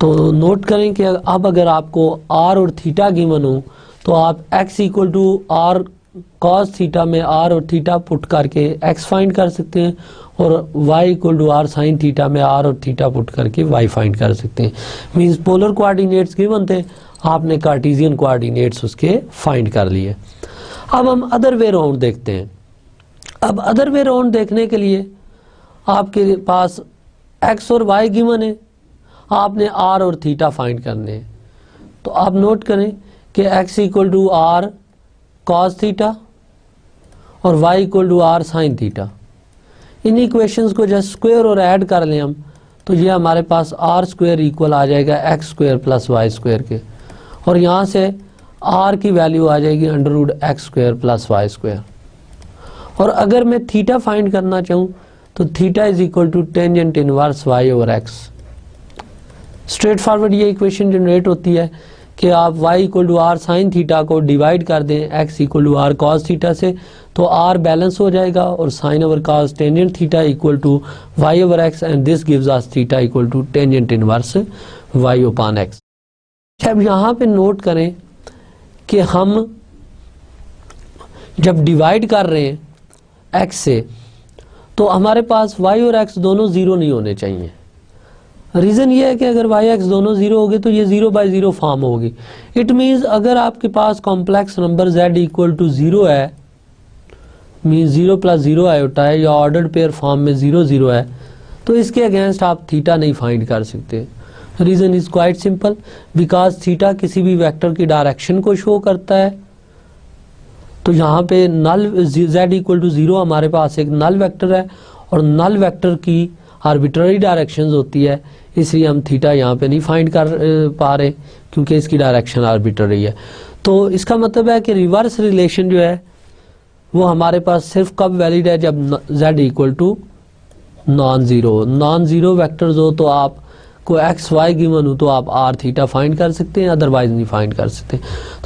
तो नोट करें कि अब अगर आपको R और थीटा गिवन हो तो आप X equal to R cos theta में R और थीटा पुट करके X फाइंड कर सकते हैं, और Y equal to R sin theta में R और थीटा पुट करके Y फाइंड कर सकते हैं। मीन्स पोलर कोऑर्डिनेट्स गिवन थे, आपने कार्टेशियन कोऑर्डिनेट्स उसके फाइंड कर लिए। अब हम अदर वे राउंड देखते हैं। अब अदर वे राउंड देखने के लिए आपके पास X और Y गिवन है, आपने R और थीटा फाइंड करने हैं। तो आप नोट करें कि X equal to R cos theta और Y equal to R sin theta. इन इक्वेशंस को जस्ट स्क्वायर और ऐड कर लें हम, तो ये हमारे पास R स्क्वायर इक्वल आ जाएगा X square plus Y square के, और यहाँ से R की वैल्यू आ जाएगी under root X square plus Y square. और अगर मैं थीटा फाइंड करना चाहूँ तो theta is equal to tangent inverse Y over X। Straight forward ये इक्वेशन जनरेट होती है कि आप Y equal to R sine theta को डिवाइड कर दें X equal to R cos theta से, तो R बैलेंस हो जाएगा और sine over cos tangent theta equal to Y over X, and this gives us theta equal to tangent inverse Y upon X। अब यहाँ पे नोट करें कि हम जब डिवाइड कर रहे हैं X से तो हमारे पास Y और X दोनों ज़ीरो नहीं होने चाहिए। रीज़न ये है कि अगर Y X दोनों ज़ीरो हो गए तो ये 0 बाय 0 फॉर्म होगी। इट मीन्स अगर आपके पास complex number Z equal to 0 है, मीन्स 0 प्लस 0 आयोटा है, या ऑर्डर्ड पेयर फॉर्म में 0 0 है, तो इसके अगेंस्ट आप थीटा नहीं फाइंड कर सकते। Reason is quite simple, because theta किसी भी वेक्टर की डायरेक्शन को शो करता है। तो यहाँ पे नल Z इक्वल टू 0 हमारे पास एक नल वेक्टर है, और नल वेक्टर की आर्बिट्ररी डायरेक्शंस होती है, इसलिए हम थीटा यहाँ पे नहीं फाइंड कर पा रहे क्योंकि इसकी डायरेक्शन आर्बिट्ररी है। तो इसका मतलब है कि रिवर्स रिलेशन जो है वो हमारे पास सिर्फ कब वैलिड है, जब Z equal to non zero vectors हो। तो आप को एक्स वाई गिवन हो तो आप R थीटा फाइंड कर सकते हैं, अदरवाइज नहीं फाइंड कर सकते।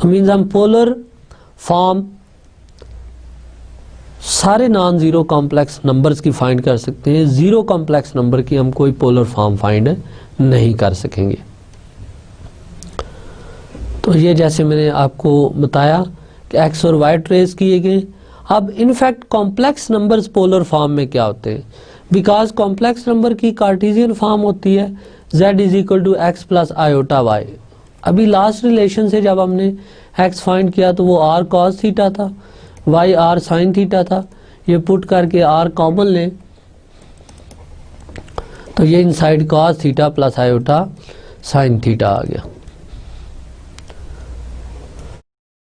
तो मीन्स हम पोलर फॉर्म सारे नॉन ज़ीरो कॉम्प्लेक्स नंबर्स की फाइंड कर सकते हैं, ज़ीरो कॉम्प्लेक्स नंबर की हम कोई पोलर फॉर्म फाइंड नहीं कर सकेंगे। तो ये जैसे मैंने आपको बताया कि एक्स और वाई ट्रेस किए गए। अब in fact complex numbers polar form में क्या होते हैं, बिकॉज कॉम्प्लेक्स नंबर की कार्टेशियन फॉर्म होती है z is equal to x plus iota y. अभी लास्ट रिलेशन से जब हमने x फाइंड किया तो वो r cos थीटा था, y r sin थीटा था। ये पुट करके r कॉमन लें तो ये inside cos theta plus iota sin theta आ गया।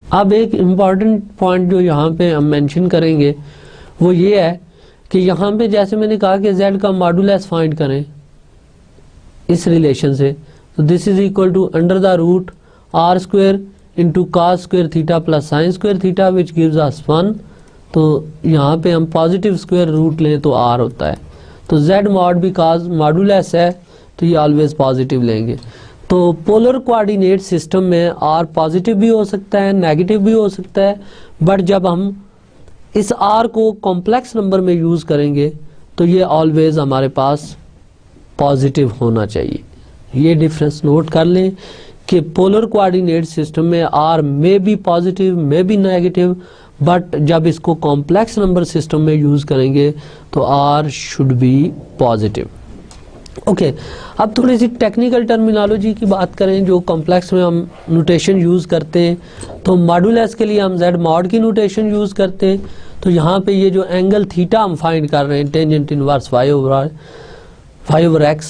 अब एक इम्पॉर्टेंट पॉइंट जो यहाँ पे हम मेंशन करेंगे वो ये है कि यहाँ पे जैसे मैंने कहा कि z का मॉडुलस फाइंड करें इस रिलेशन से, तो this is equal to under the root r square into cos square theta plus sin square theta which gives us 1। तो यहाँ पे हम पॉजिटिव स्क्वायर रूट लें तो r होता है, तो z मॉड बिकॉज मॉडुलस है तो ये ऑलवेज पॉजिटिव लेंगे। तो पोलर कोऑर्डिनेट सिस्टम में r पॉजिटिव भी हो सकता है, नेगेटिव भी हो सकता है, बट जब हम इस r को कॉम्प्लेक्स नंबर में यूज़ करेंगे तो ये ऑलवेज हमारे पास पॉजिटिव होना चाहिए। ये डिफरेंस नोट कर लें कि पोलर कोऑर्डिनेट सिस्टम में r में भी पॉजिटिव में भी नेगेटिव, बट जब इसको कॉम्प्लेक्स नंबर सिस्टम में यूज़ करेंगे तो r should be positive. Okay, अब थोड़ी सी टेक्निकल टर्मिनोलॉजी की बात करें जो कॉम्प्लेक्स में हम नोटेशन यूज़ करते हैं। तो मॉडुलस के लिए हम z मॉड की नोटेशन यूज़ करते हैं। तो यहाँ पे ये जो एंगल थीटा हम फाइंड कर रहे हैं tangent inverse y over x,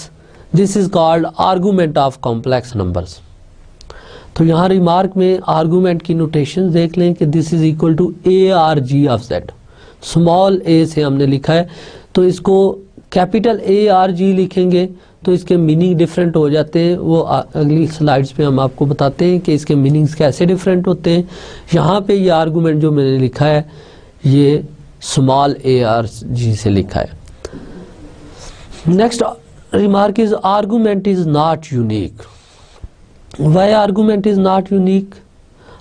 this is called argument of complex numbers. तो यहाँ रिमार्क में आर्गूमेंट की नोटेशन देख लें कि this is equal to A R G of z। Small a से हमने लिखा है तो इसको कैपिटल ए आर जी लिखेंगे तो इसके मीनिंग डिफरेंट हो जाते हैं। वो अगली स्लाइड्स पे हम आपको बताते हैं कि इसके मीनिंग्स कैसे डिफरेंट होते हैं। यहाँ पे ये आर्गूमेंट जो मैंने लिखा है ये स्मॉल ए आर जी से लिखा है। Next remark is argument is not unique. Why argument is not unique?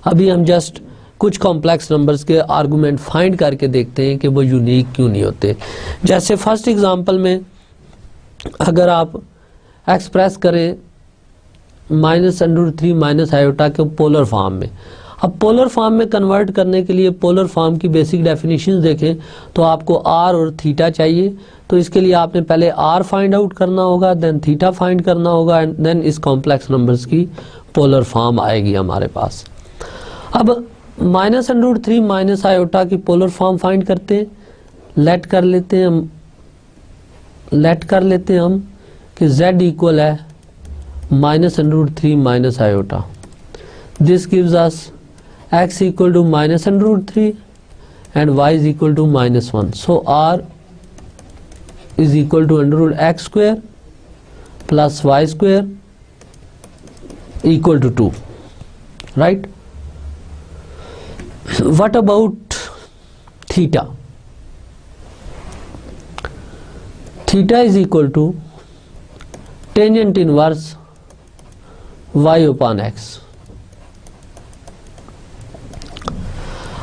अभी हम जस्ट कुछ कॉम्प्लेक्स नंबर्स के आर्गूमेंट फाइंड करके देखते हैं कि वो यूनिक क्यों नहीं होते। जैसे फर्स्ट एग्जांपल में अगर आप एक्सप्रेस करें -√3 माइनस आयोटा के पोलर फॉर्म में, अब पोलर फॉर्म में कन्वर्ट करने के लिए पोलर फॉर्म की बेसिक डेफिनेशन देखें तो आपको r और थीटा चाहिए। तो इसके लिए आपने पहले r फाइंड आउट करना होगा, देन थीटा फाइंड करना होगा, एंड देन इस कॉम्प्लेक्स नंबर्स की पोलर फॉर्म आएगी हमारे पास। अब -√3 माइनस आयोटा की पोलर फॉर्म फाइंड करते हैं। लेट कर लेते हैं हम कि z इक्वल है -√3 minus iota. This gives us x equal to -√3 and y is equal to -1। So r is equal to √x square plus y square equal to 2, right. What about theta? Theta is equal to tangent inverse y upon x।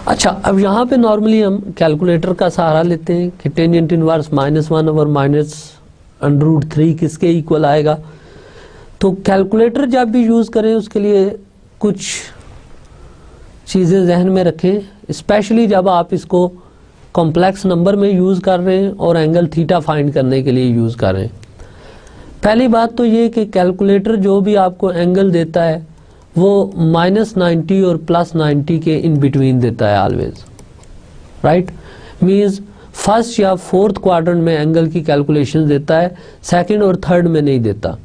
अच्छा, अब यहाँ पे normally हम calculator का सहारा लेते हैं कि tangent inverse -1 over -√3 किसके इक्वल आएगा। तो कैलकुलेटर जब भी यूज़ करें उसके लिए कुछ चीज़ें जहन में रखें, स्पेशली जब आप इसको कॉम्प्लेक्स नंबर में यूज़ कर रहे हैं और एंगल थीटा फाइंड करने के लिए यूज़ कर रहे हैं। पहली बात तो ये कि कैलकुलेटर जो भी आपको एंगल देता है वो -90 और +90 के इन बिटवीन देता है ऑलवेज, राइट। मीन्स फर्स्ट या फोर्थ क्वाड्रेंट में एंगल की कैलकुलेशन देता है, सेकंड और थर्ड में नहीं देता।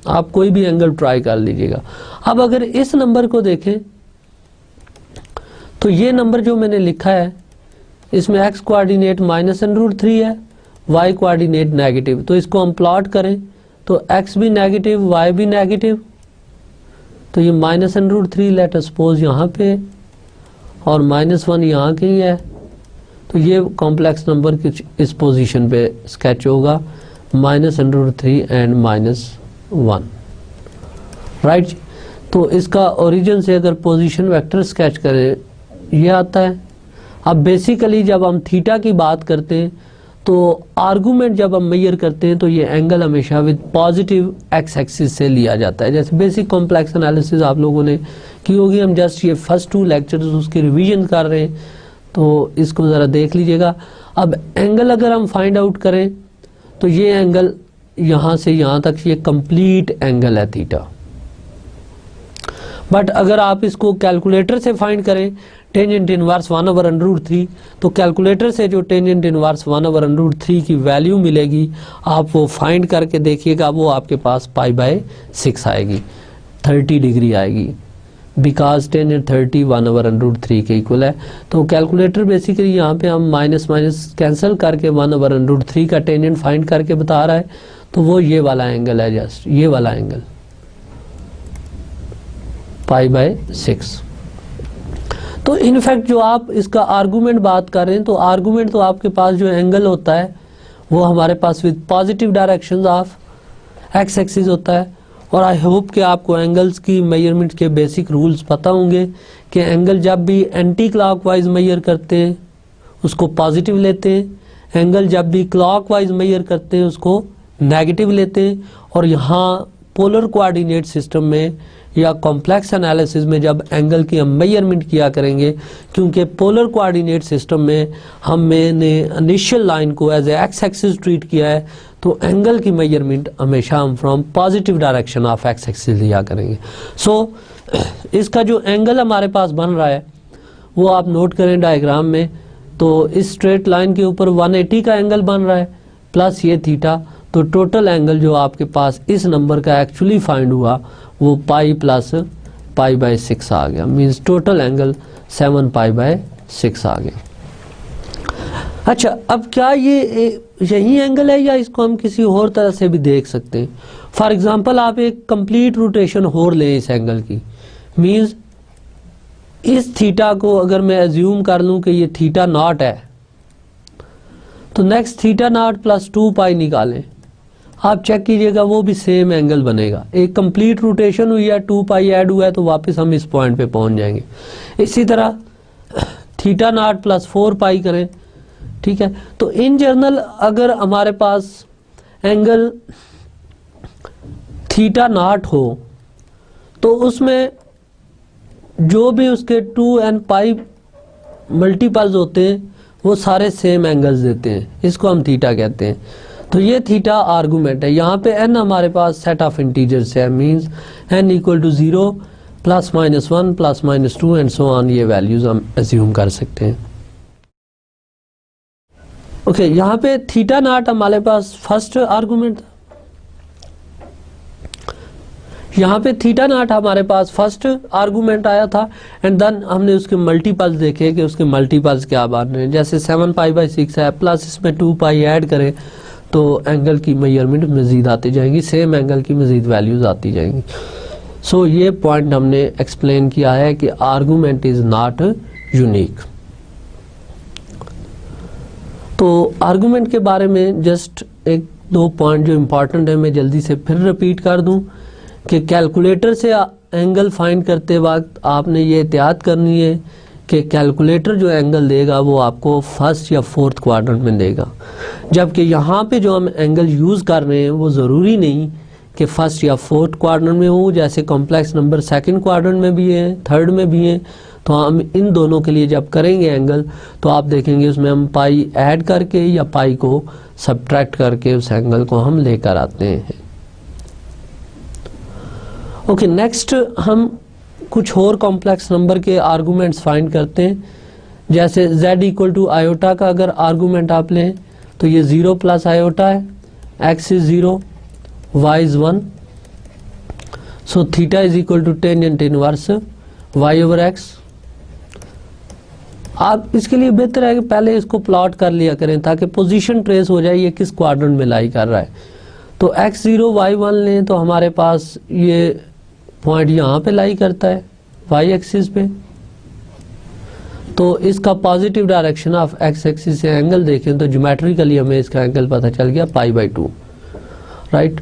आप कोई भी एंगल ट्राई कर लीजिएगा। अब अगर इस नंबर को देखें तो ये नंबर जो मैंने लिखा है इसमें x कोऑर्डिनेट -√3 है, y कोऑर्डिनेट नेगेटिव। तो इसको हम प्लॉट करें तो x भी नेगेटिव y भी नेगेटिव, तो ये -√3 लेट अस सपोज यहाँ पे और -1 यहाँ कहीं है। तो ये कॉम्प्लेक्स नंबर की इस पोजीशन पे स्केच होगा -√3 एंड -1, राइट। तो इसका ओरिजिन से अगर पोजीशन वेक्टर स्केच करें ये आता है। अब बेसिकली जब हम थीटा की बात करते हैं तो आर्गूमेंट जब हम मेजर करते हैं तो ये एंगल हमेशा विद पॉजिटिव एक्स एक्सिस से लिया जाता है। जैसे बेसिक कॉम्प्लेक्स एनालिसिस आप लोगों ने की होगी, हम जस्ट ये फर्स्ट 2 लेक्चर्स उसकी रिवीजन कर रहे हैं, तो इसको ज़रा देख लीजिएगा। अब एंगल अगर हम फाइंड आउट करें तो ये एंगल यहाँ से यहाँ तक ये कंप्लीट एंगल है थीटा। बट अगर आप इसको कैलकुलेटर से फाइंड करें टेंजेंट इनवर्स 1/√3, तो कैलकुलेटर से जो टेंजेंट इनवर्स 1/√3 की वैल्यू मिलेगी आप वो फाइंड करके देखिएगा, वो आपके पास π/6 आएगी, 30 डिग्री आएगी, बिकॉज टेंजेंट 30 1/√3 के इक्वल है। तो कैलकुलेटर बेसिकली यहाँ पे हम माइनस माइनस कैंसिल करके 1/√3 का टेंजेंट फाइंड करके बता रहा है, तो वो ये वाला एंगल है, जस्ट ये वाला एंगल π/6। तो इनफैक्ट जो आप इसका आर्गूमेंट बात कर रहे हैं, तो आर्गूमेंट तो आपके पास जो एंगल होता है वो हमारे पास with positive direction of x axis होता है। और आई होप कि आपको एंगल्स की मेजरमेंट के बेसिक रूल्स पता होंगे कि एंगल जब भी एंटी क्लॉकवाइज मेजर करते हैं उसको पॉजिटिव लेते हैं, एंगल जब भी क्लॉकवाइज मेजर करते हैं उसको नेगेटिव लेते हैं। और यहाँ पोलर कोऑर्डिनेट सिस्टम में या कॉम्प्लेक्स एनालिसिस में जब एंगल की हम मेजरमेंट किया करेंगे, क्योंकि पोलर कोऑर्डिनेट सिस्टम में हमने इनिशियल लाइन को as a X axis treat किया है, तो एंगल की मेजरमेंट हमेशा हम from positive direction of x axis लिया करेंगे। सो इसका जो एंगल हमारे पास बन रहा है वो आप नोट करें डायग्राम में, तो इस स्ट्रेट लाइन के ऊपर 180 का एंगल बन रहा है प्लस ये थीटा, तो टोटल एंगल जो आपके पास इस नंबर का एक्चुअली फाइंड हुआ वो पाई प्लस π/6 आ गया, मींस टोटल एंगल 7 π/6 आ गया। अच्छा, अब क्या ये यही एंगल है या इसको हम किसी और तरह से भी देख सकते हैं? फॉर एग्जांपल आप एक कंप्लीट रोटेशन और लें इस एंगल की, मींस इस थीटा को अगर मैं एज्यूम कर लूं कि ये थीटा नॉट है, तो नेक्स्ट थीटा नॉट प्लस 2π निकालें, आप चेक कीजिएगा वो भी सेम एंगल बनेगा। एक कंप्लीट रोटेशन हुई है, 2π ऐड हुआ है, तो वापस हम इस पॉइंट पे पहुंच जाएंगे। इसी तरह थीटा नॉट प्लस 4π करें, ठीक है। तो इन जनरल अगर हमारे पास एंगल थीटा नॉट हो तो उसमें जो भी उसके 2 and π मल्टीपल्स होते हैं वो सारे सेम एंगल्स देते हैं, इसको हम थीटा कहते हैं। तो ये थीटा आर्गूमेंट है। यहाँ पे n हमारे पास सेट ऑफ इंटीजर्स है, means n equal to 0 +-1 +-2 and so on, ये वैल्यूज हम एज्यूम कर सकते हैं। ओके, यहाँ पे थीटा नॉट हमारे पास फर्स्ट आर्गूमेंट था, यहाँ पे थीटा नॉट हमारे पास फर्स्ट आर्गूमेंट आया था, एंड देन हमने उसके मल्टीपल्स देखे कि उसके मल्टीपल्स क्या बन रहे हैं। जैसे 7π/6 है, प्लस इसमें 2π ऐड करें तो एंगल की मेजरमेंट मजीद आती जाएंगी, सेम एंगल की मजीद वैल्यूज आती जाएंगी। सो ये पॉइंट हमने एक्सप्लेन किया है कि आर्गूमेंट इज नॉट यूनिक। तो आर्गूमेंट के बारे में जस्ट 1-2 पॉइंट जो इम्पोर्टेंट है मैं जल्दी से फिर रिपीट कर दूं कि कैलकुलेटर से एंगल फाइंड करते वक्त आपने ये एहतियात करनी है कि कैलकुलेटर जो एंगल देगा वो आपको फर्स्ट या फोर्थ क्वाड्रेंट में देगा, जबकि यहाँ पे जो हम एंगल यूज़ कर रहे हैं वो ज़रूरी नहीं कि फर्स्ट या फोर्थ क्वाड्रेंट में हो। जैसे कॉम्प्लेक्स नंबर सेकंड क्वाड्रेंट में भी है, थर्ड में भी है, तो हम इन दोनों के लिए जब करेंगे एंगल तो आप देखेंगे उसमें हम पाई ऐड करके या पाई को सब्ट्रैक्ट करके उस एंगल को हम लेकर आते हैं। ओके, नेक्स्ट हम कुछ और कॉम्प्लेक्स नंबर के आर्गूमेंट्स फाइंड करते हैं। जैसे z इक्वल टू आयोटा का अगर आर्गूमेंट आप लें तो ये 0 प्लस आयोटा है, x is 0, y is 1, so theta is equal to tangent inverse y/x। आप इसके लिए बेहतर है कि पहले इसको प्लॉट कर लिया करें ताकि पोजीशन ट्रेस हो जाए ये किस क्वाड्रेंट में लाई कर रहा है। तो x0 y1 लें तो हमारे पास ये पॉइंट यहाँ पे लाई करता है y एक्सिस पे, तो इसका positive direction of x axis से एंगल देखें तो ज्योमेट्रिकली हमें इसका एंगल पता चल गया π/2, right.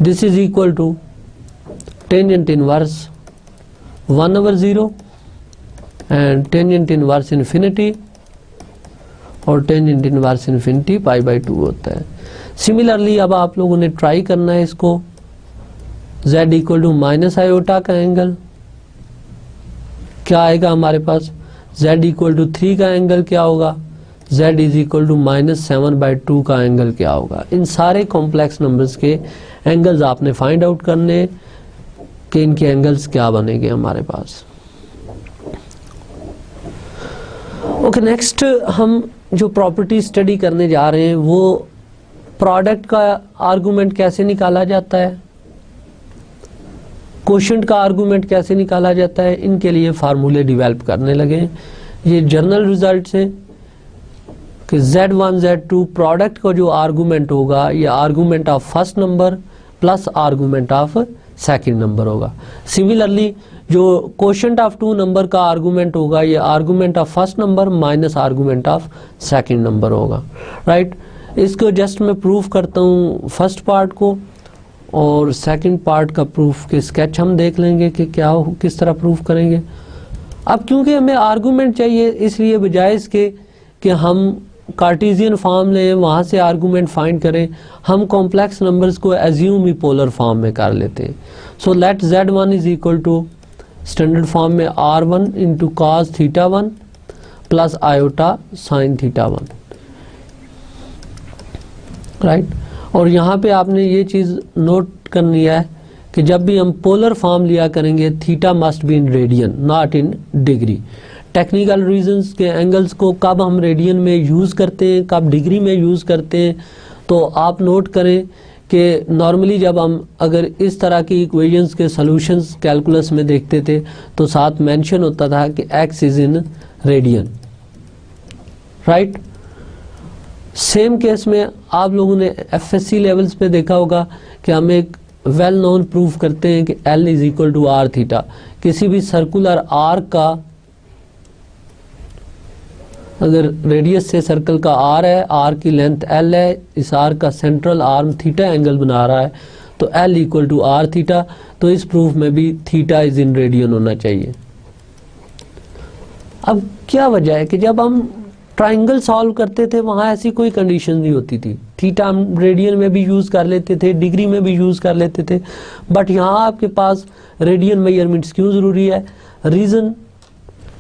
This is equal to tangent inverse 1/0 and tangent inverse infinity और टेंजेंट इनवर्स इन्फिनिटी π/2 होता है। सिमिलरली अब आप लोगों ने ट्राई करना है इसको, z equal to minus iota का एंगल क्या आएगा हमारे पास, z इक्वल टू 3 का एंगल क्या होगा, z इज इक्वल टू -7/2 का एंगल क्या होगा। इन सारे कॉम्प्लेक्स नंबर्स के एंगल्स आपने फाइंड आउट करने कि इनके एंगल्स क्या बनेंगे हमारे पास। ओके, नेक्स्ट हम जो प्रॉपर्टी स्टडी करने जा रहे हैं वो प्रोडक्ट का आर्गुमेंट कैसे निकाला जाता है, कोशेंट का आर्गुमेंट कैसे निकाला जाता है, इनके लिए फार्मूले डेवलप करने लगे। ये जर्नल रिजल्ट है कि Z1 Z2 प्रोडक्ट का जो आर्गुमेंट होगा ये argument of first number plus argument of second number होगा। सिमिलरली जो कोशेंट ऑफ टू नंबर का आर्गुमेंट होगा ये argument of first number minus argument of second number होगा, राइट। इसको जस्ट मैं प्रूफ करता हूँ फर्स्ट पार्ट को, और सेकंड पार्ट का प्रूफ के स्केच हम देख लेंगे कि क्या किस तरह प्रूफ करेंगे। अब क्योंकि हमें आर्गुमेंट चाहिए इसलिए बजाय इसके कि हम कार्टेशियन फॉर्म लें वहाँ से आर्गुमेंट फाइंड करें, हम कॉम्प्लेक्स नंबर्स को एज्यूम ही पोलर फॉर्म में कर लेते हैं। So let Z1 is equal to standard form में R1 into cos theta 1 plus iota sine theta 1, right. और यहाँ पे आपने ये चीज़ नोट करनी है कि जब भी हम पोलर फॉर्म लिया करेंगे theta must be in radian not in degree. Technical reasons के एंगल्स को कब हम रेडियन में यूज़ करते हैं कब डिग्री में यूज़ करते हैं, तो आप नोट करें कि नॉर्मली जब हम अगर इस तरह की इक्वेशंस के सॉल्यूशंस कैलकुलस में देखते थे तो साथ मेंशन होता था कि x is in radian, right. Same case में आप लोगों ने FSC लेवल्स पे देखा होगा कि हम एक वेल नोन प्रूफ करते हैं कि L is equal to R theta. किसी भी सर्कुलर आर्क का अगर रेडियस से सर्कल का आर है, आर की लेंथ L है, इस आर का सेंट्रल आर्म थीटा एंगल बना रहा है तो L equal to R theta, तो इस प्रूफ में भी थीटा इज इन रेडियन होना चाहिए। अब क्या वजह है कि जब हम ट्राइंगल सॉल्व करते थे वहाँ ऐसी कोई कंडीशन नहीं होती थी, थीटा हम रेडियन में भी यूज़ कर लेते थे, डिग्री में भी यूज़ कर लेते थे, बट यहाँ आपके पास रेडियन मेजरमेंट्स क्यों ज़रूरी है। रीज़न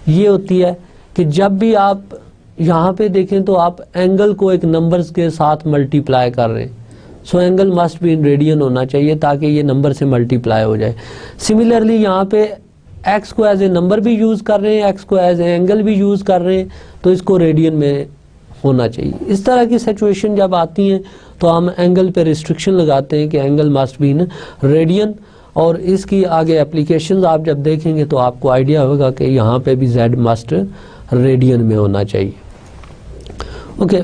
ये होती है कि जब भी आप यहाँ पे देखें तो आप एंगल को एक नंबर्स के साथ मल्टीप्लाई कर रहे हैं, so angle must be in radian होना चाहिए ताकि ये नंबर से मल्टीप्लाई हो जाए। सिमिलरली यहाँ पे x को एज ए नंबर भी यूज़ कर रहे हैं, x को एज ए एंगल भी यूज़ कर रहे हैं, तो इसको रेडियन में होना चाहिए। इस तरह की सिचुएशन जब आती हैं तो हम एंगल पे रिस्ट्रिक्शन लगाते हैं कि angle must be in radian, और इसकी आगे एप्लीकेशंस आप जब देखेंगे तो आपको आइडिया होगा कि यहाँ पे भी z मस्ट रेडियन में होना चाहिए। ओके,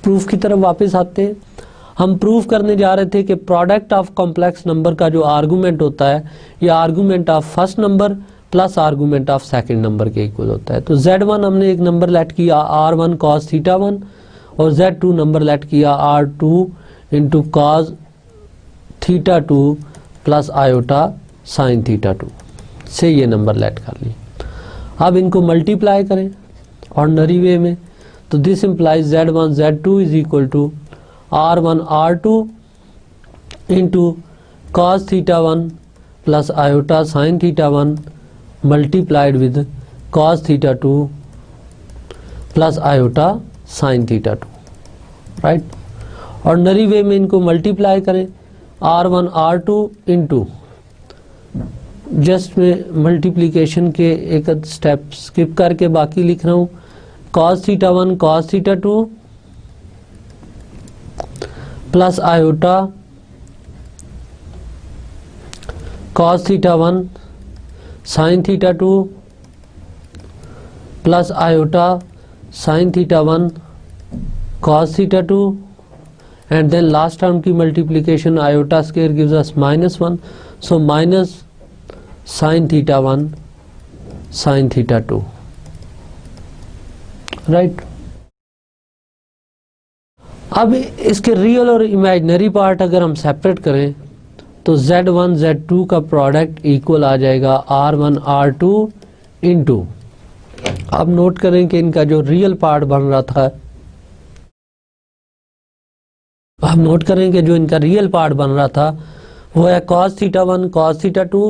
प्रूफ की तरफ वापस आते हैं। हम प्रूफ करने जा रहे थे कि प्रोडक्ट ऑफ कॉम्प्लेक्स नंबर का जो आर्गूमेंट होता है ये argument of first number plus argument of second number के इक्वल होता है। तो Z1 हमने एक नंबर लेट किया R1 cos थीटा 1 और Z2 नंबर लेट किया R2 into cos theta 2 plus iota sine theta 2 से ये नंबर लेट कर लिए। अब इनको मल्टीप्लाई करें ऑर्डिनरी वे में, तो this implies Z1 Z2 is equal to R1 R2 into cos theta 1 plus iota sine theta 1 multiplied with cos theta 2 plus iota sine theta 2, right. Ordinary way में इनको multiply करें R1 R2 into, just में multiplication के एक step skip करके बाकी लिख रहा हूँ, cos theta 1 cos theta 2 plus iota cos theta 1 sine theta 2 plus iota sine theta 1 cos theta 2 and then last term की multiplication iota square gives us -1, so minus sine theta 1 sine theta 2, right. अब इसके real और imaginary part अगर हम separate करें तो Z1 Z2 का product equal आ जाएगा R1 R2 इंटू, अब नोट करें कि इनका जो रियल पार्ट बन रहा था हम नोट करेंगे जो इनका रियल पार्ट बन रहा था वो है cos theta 1 cos theta 2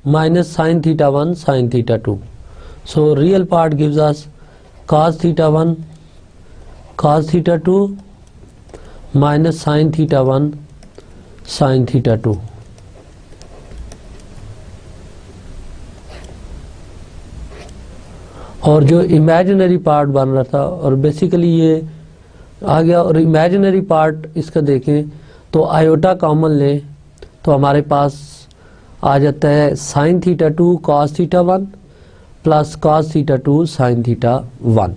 minus sin theta 1 sin theta 2. So real part gives us cos theta 1 cos theta 2 minus sin theta 1 sin theta 2. और जो इमेजिनरी पार्ट बन रहा था और बेसिकली ये आ गया. और इमेजिनरी पार्ट इसका देखें तो आयोटा कॉमन लें तो हमारे पास आ जाता है sign theta 2 cos theta 1 plus cos theta 2 sign theta 1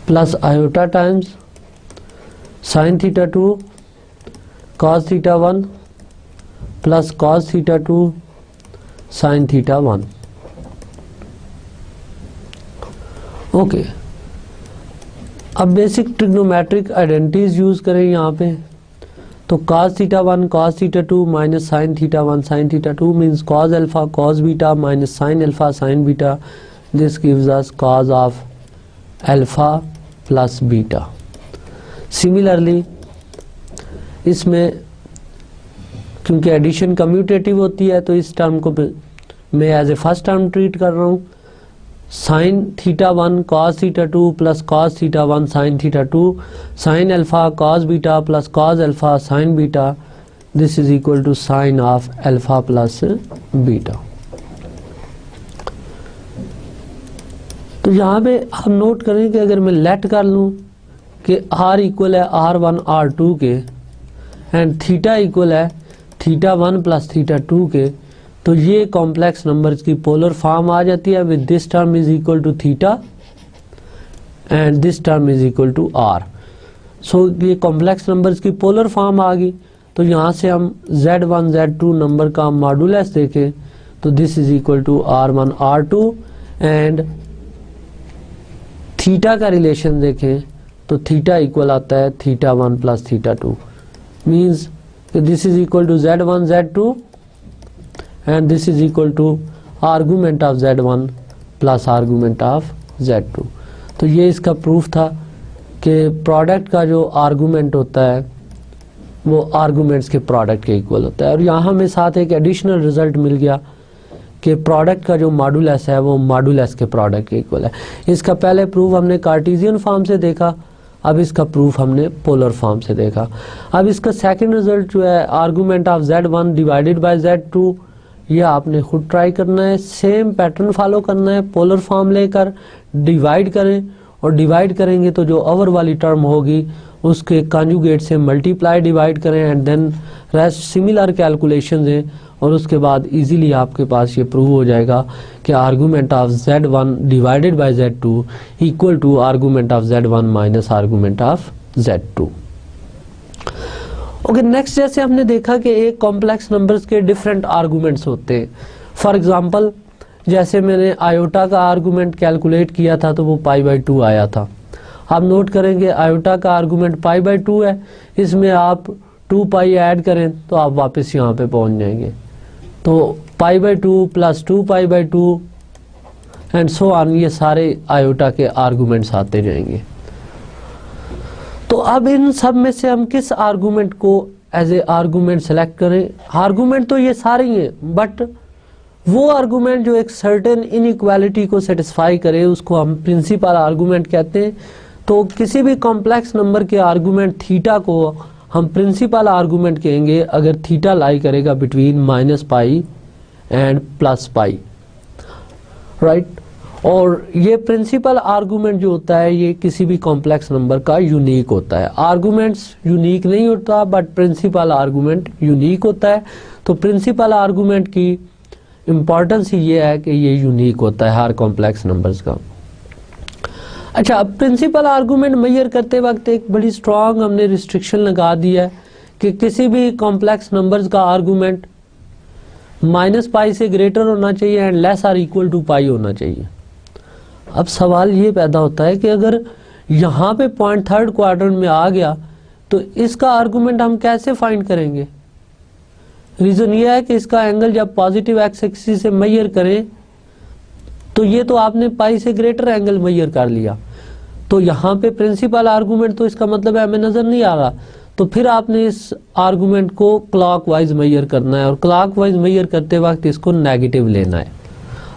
plus iota times sign theta 2 cos theta 1 plus cos theta 2 sign theta 1. Okay, अब बेसिक ट्रिग्नोमेट्रिक आइडेंटिटीज यूज करें यहाँ पे तो cos theta 1 cos theta 2 minus sine theta 1 sine theta 2 means cos alpha cos beta minus sine alpha sine beta. This gives us cos of alpha plus beta. Similarly इसमें क्योंकि addition commutative होती है तो इस टर्म को मैं as a first term treat कर रहा हूँ. Sine theta 1 cos theta 2 plus cos theta 1 sine theta 2 sine alpha cos beta plus cos alpha sine beta. This is equal to sine of alpha plus beta. तो यहाँ पे हम note करें कि अगर मैं लेट कर लूँ कि r इक्वल है r1 r2 के एंड थीटा इक्वल है थीटा 1 प्लस थीटा 2 के तो ये कॉम्प्लेक्स नंबर्स की पोलर फॉर्म आ जाती है with this term is equal to theta and this term is equal to r. So ये कॉम्प्लेक्स नंबर्स की पोलर फॉर्म आ गई. तो यहाँ से हम z1 z2 नंबर का मॉडुलस देखें तो this is equal to r1 r2 and theta का रिलेशन देखें तो थीटा इक्वल आता है theta 1 plus theta 2 means this is equal to z1 z2 and this is equal to argument of z1 plus argument of z2. तो ये इसका proof था कि प्रोडक्ट का जो आर्गूमेंट होता है वो आर्गूमेंट्स के प्रोडक्ट के इक्वल होता है. और यहाँ हमें साथ एक एडिशनल रिजल्ट मिल गया कि प्रोडक्ट का जो मॉडुलस है वो मॉडुलस के प्रोडक्ट के इक्वल है. इसका पहले प्रूफ हमने कार्टेशियन फॉर्म से देखा, अब इसका प्रूफ हमने पोलर फॉर्म से देखा. अब इसका सेकंड रिजल्ट जो है argument of z1 divided by z2 ये आपने खुद ट्राई करना है. सेम पैटर्न फॉलो करना है. पोलर फॉर्म लेकर डिवाइड करें और डिवाइड करेंगे तो जो ओवर वाली टर्म होगी उसके कॉन्जुगेट से मल्टीप्लाई डिवाइड करें and then rest similar calculations हैं और उसके बाद इजीली आपके पास ये प्रूव हो जाएगा कि argument of z1 divided by z2 equal to argument of z1 minus argument of z2. Okay, next जैसे हमने देखा कि एक कॉम्प्लेक्स नंबर्स के डिफरेंट आर्गूमेंट्स होते हैं. फॉर एग्जांपल जैसे मैंने आयोटा का आर्गूमेंट कैलकुलेट किया था तो वो पाई बाई 2 आया था. आप नोट करेंगे आयोटा का आर्गूमेंट पाई बाई 2 है. इसमें आप 2 पाई ऐड करें तो आप वापस यहाँ पे पहुँच जाएंगे. तो pi by 2 plus 2 pi by 2 and so on, ये सारे आयोटा के आर्गूमेंट्स आते जाएंगे. तो अब इन सब में से हम किस आर्गूमेंट को एज ए आर्गूमेंट सेलेक्ट करें? आर्गूमेंट तो ये सारे ही हैं बट वो आर्गूमेंट जो एक सर्टेन इनइक्वालिटी को सेटिस्फाई करे उसको हम प्रिंसिपल आर्गूमेंट कहते हैं. तो किसी भी कॉम्प्लेक्स नंबर के आर्गूमेंट थीटा को हम प्रिंसिपल आर्गूमेंट कहेंगे अगर थीटा लाई करेगा between minus pi and plus pi, right. और ये प्रिंसिपल आर्गूमेंट जो होता है ये किसी भी कॉम्प्लेक्स नंबर का यूनिक होता है. आर्गूमेंट्स यूनिक नहीं होता बट प्रिंसिपल आर्गूमेंट यूनिक होता है. तो प्रिंसिपल आर्गूमेंट की इम्पॉर्टेंस ही ये है कि ये यूनिक होता है हर कॉम्प्लेक्स नंबर्स का. अच्छा, अब प्रिंसिपल आर्गूमेंट मेजर करते वक्त एक बड़ी स्ट्रॉन्ग हमने रिस्ट्रिक्शन लगा दी है कि किसी भी कॉम्प्लेक्स नंबर्स का आर्गूमेंट माइनस पाई से ग्रेटर होना चाहिए and less or equal to pi होना चाहिए. अब सवाल ये पैदा होता है कि अगर यहाँ पे पॉइंट थर्ड क्वाड्रेंट में आ गया तो इसका आर्गूमेंट हम कैसे फाइंड करेंगे? रीज़न ये है कि इसका एंगल जब पॉजिटिव एक्स एक्सिस से मेजर करें तो ये तो आपने पाई से ग्रेटर एंगल मेजर कर लिया. तो यहाँ पे प्रिंसिपल आर्गूमेंट तो इसका मतलब है हमें नजर नहीं आ रहा, तो फिर आपने इस आर्गूमेंट को क्लॉकवाइज मेजर करना है और क्लॉकवाइज मेजर करते वक्त इसको नेगेटिव लेना है,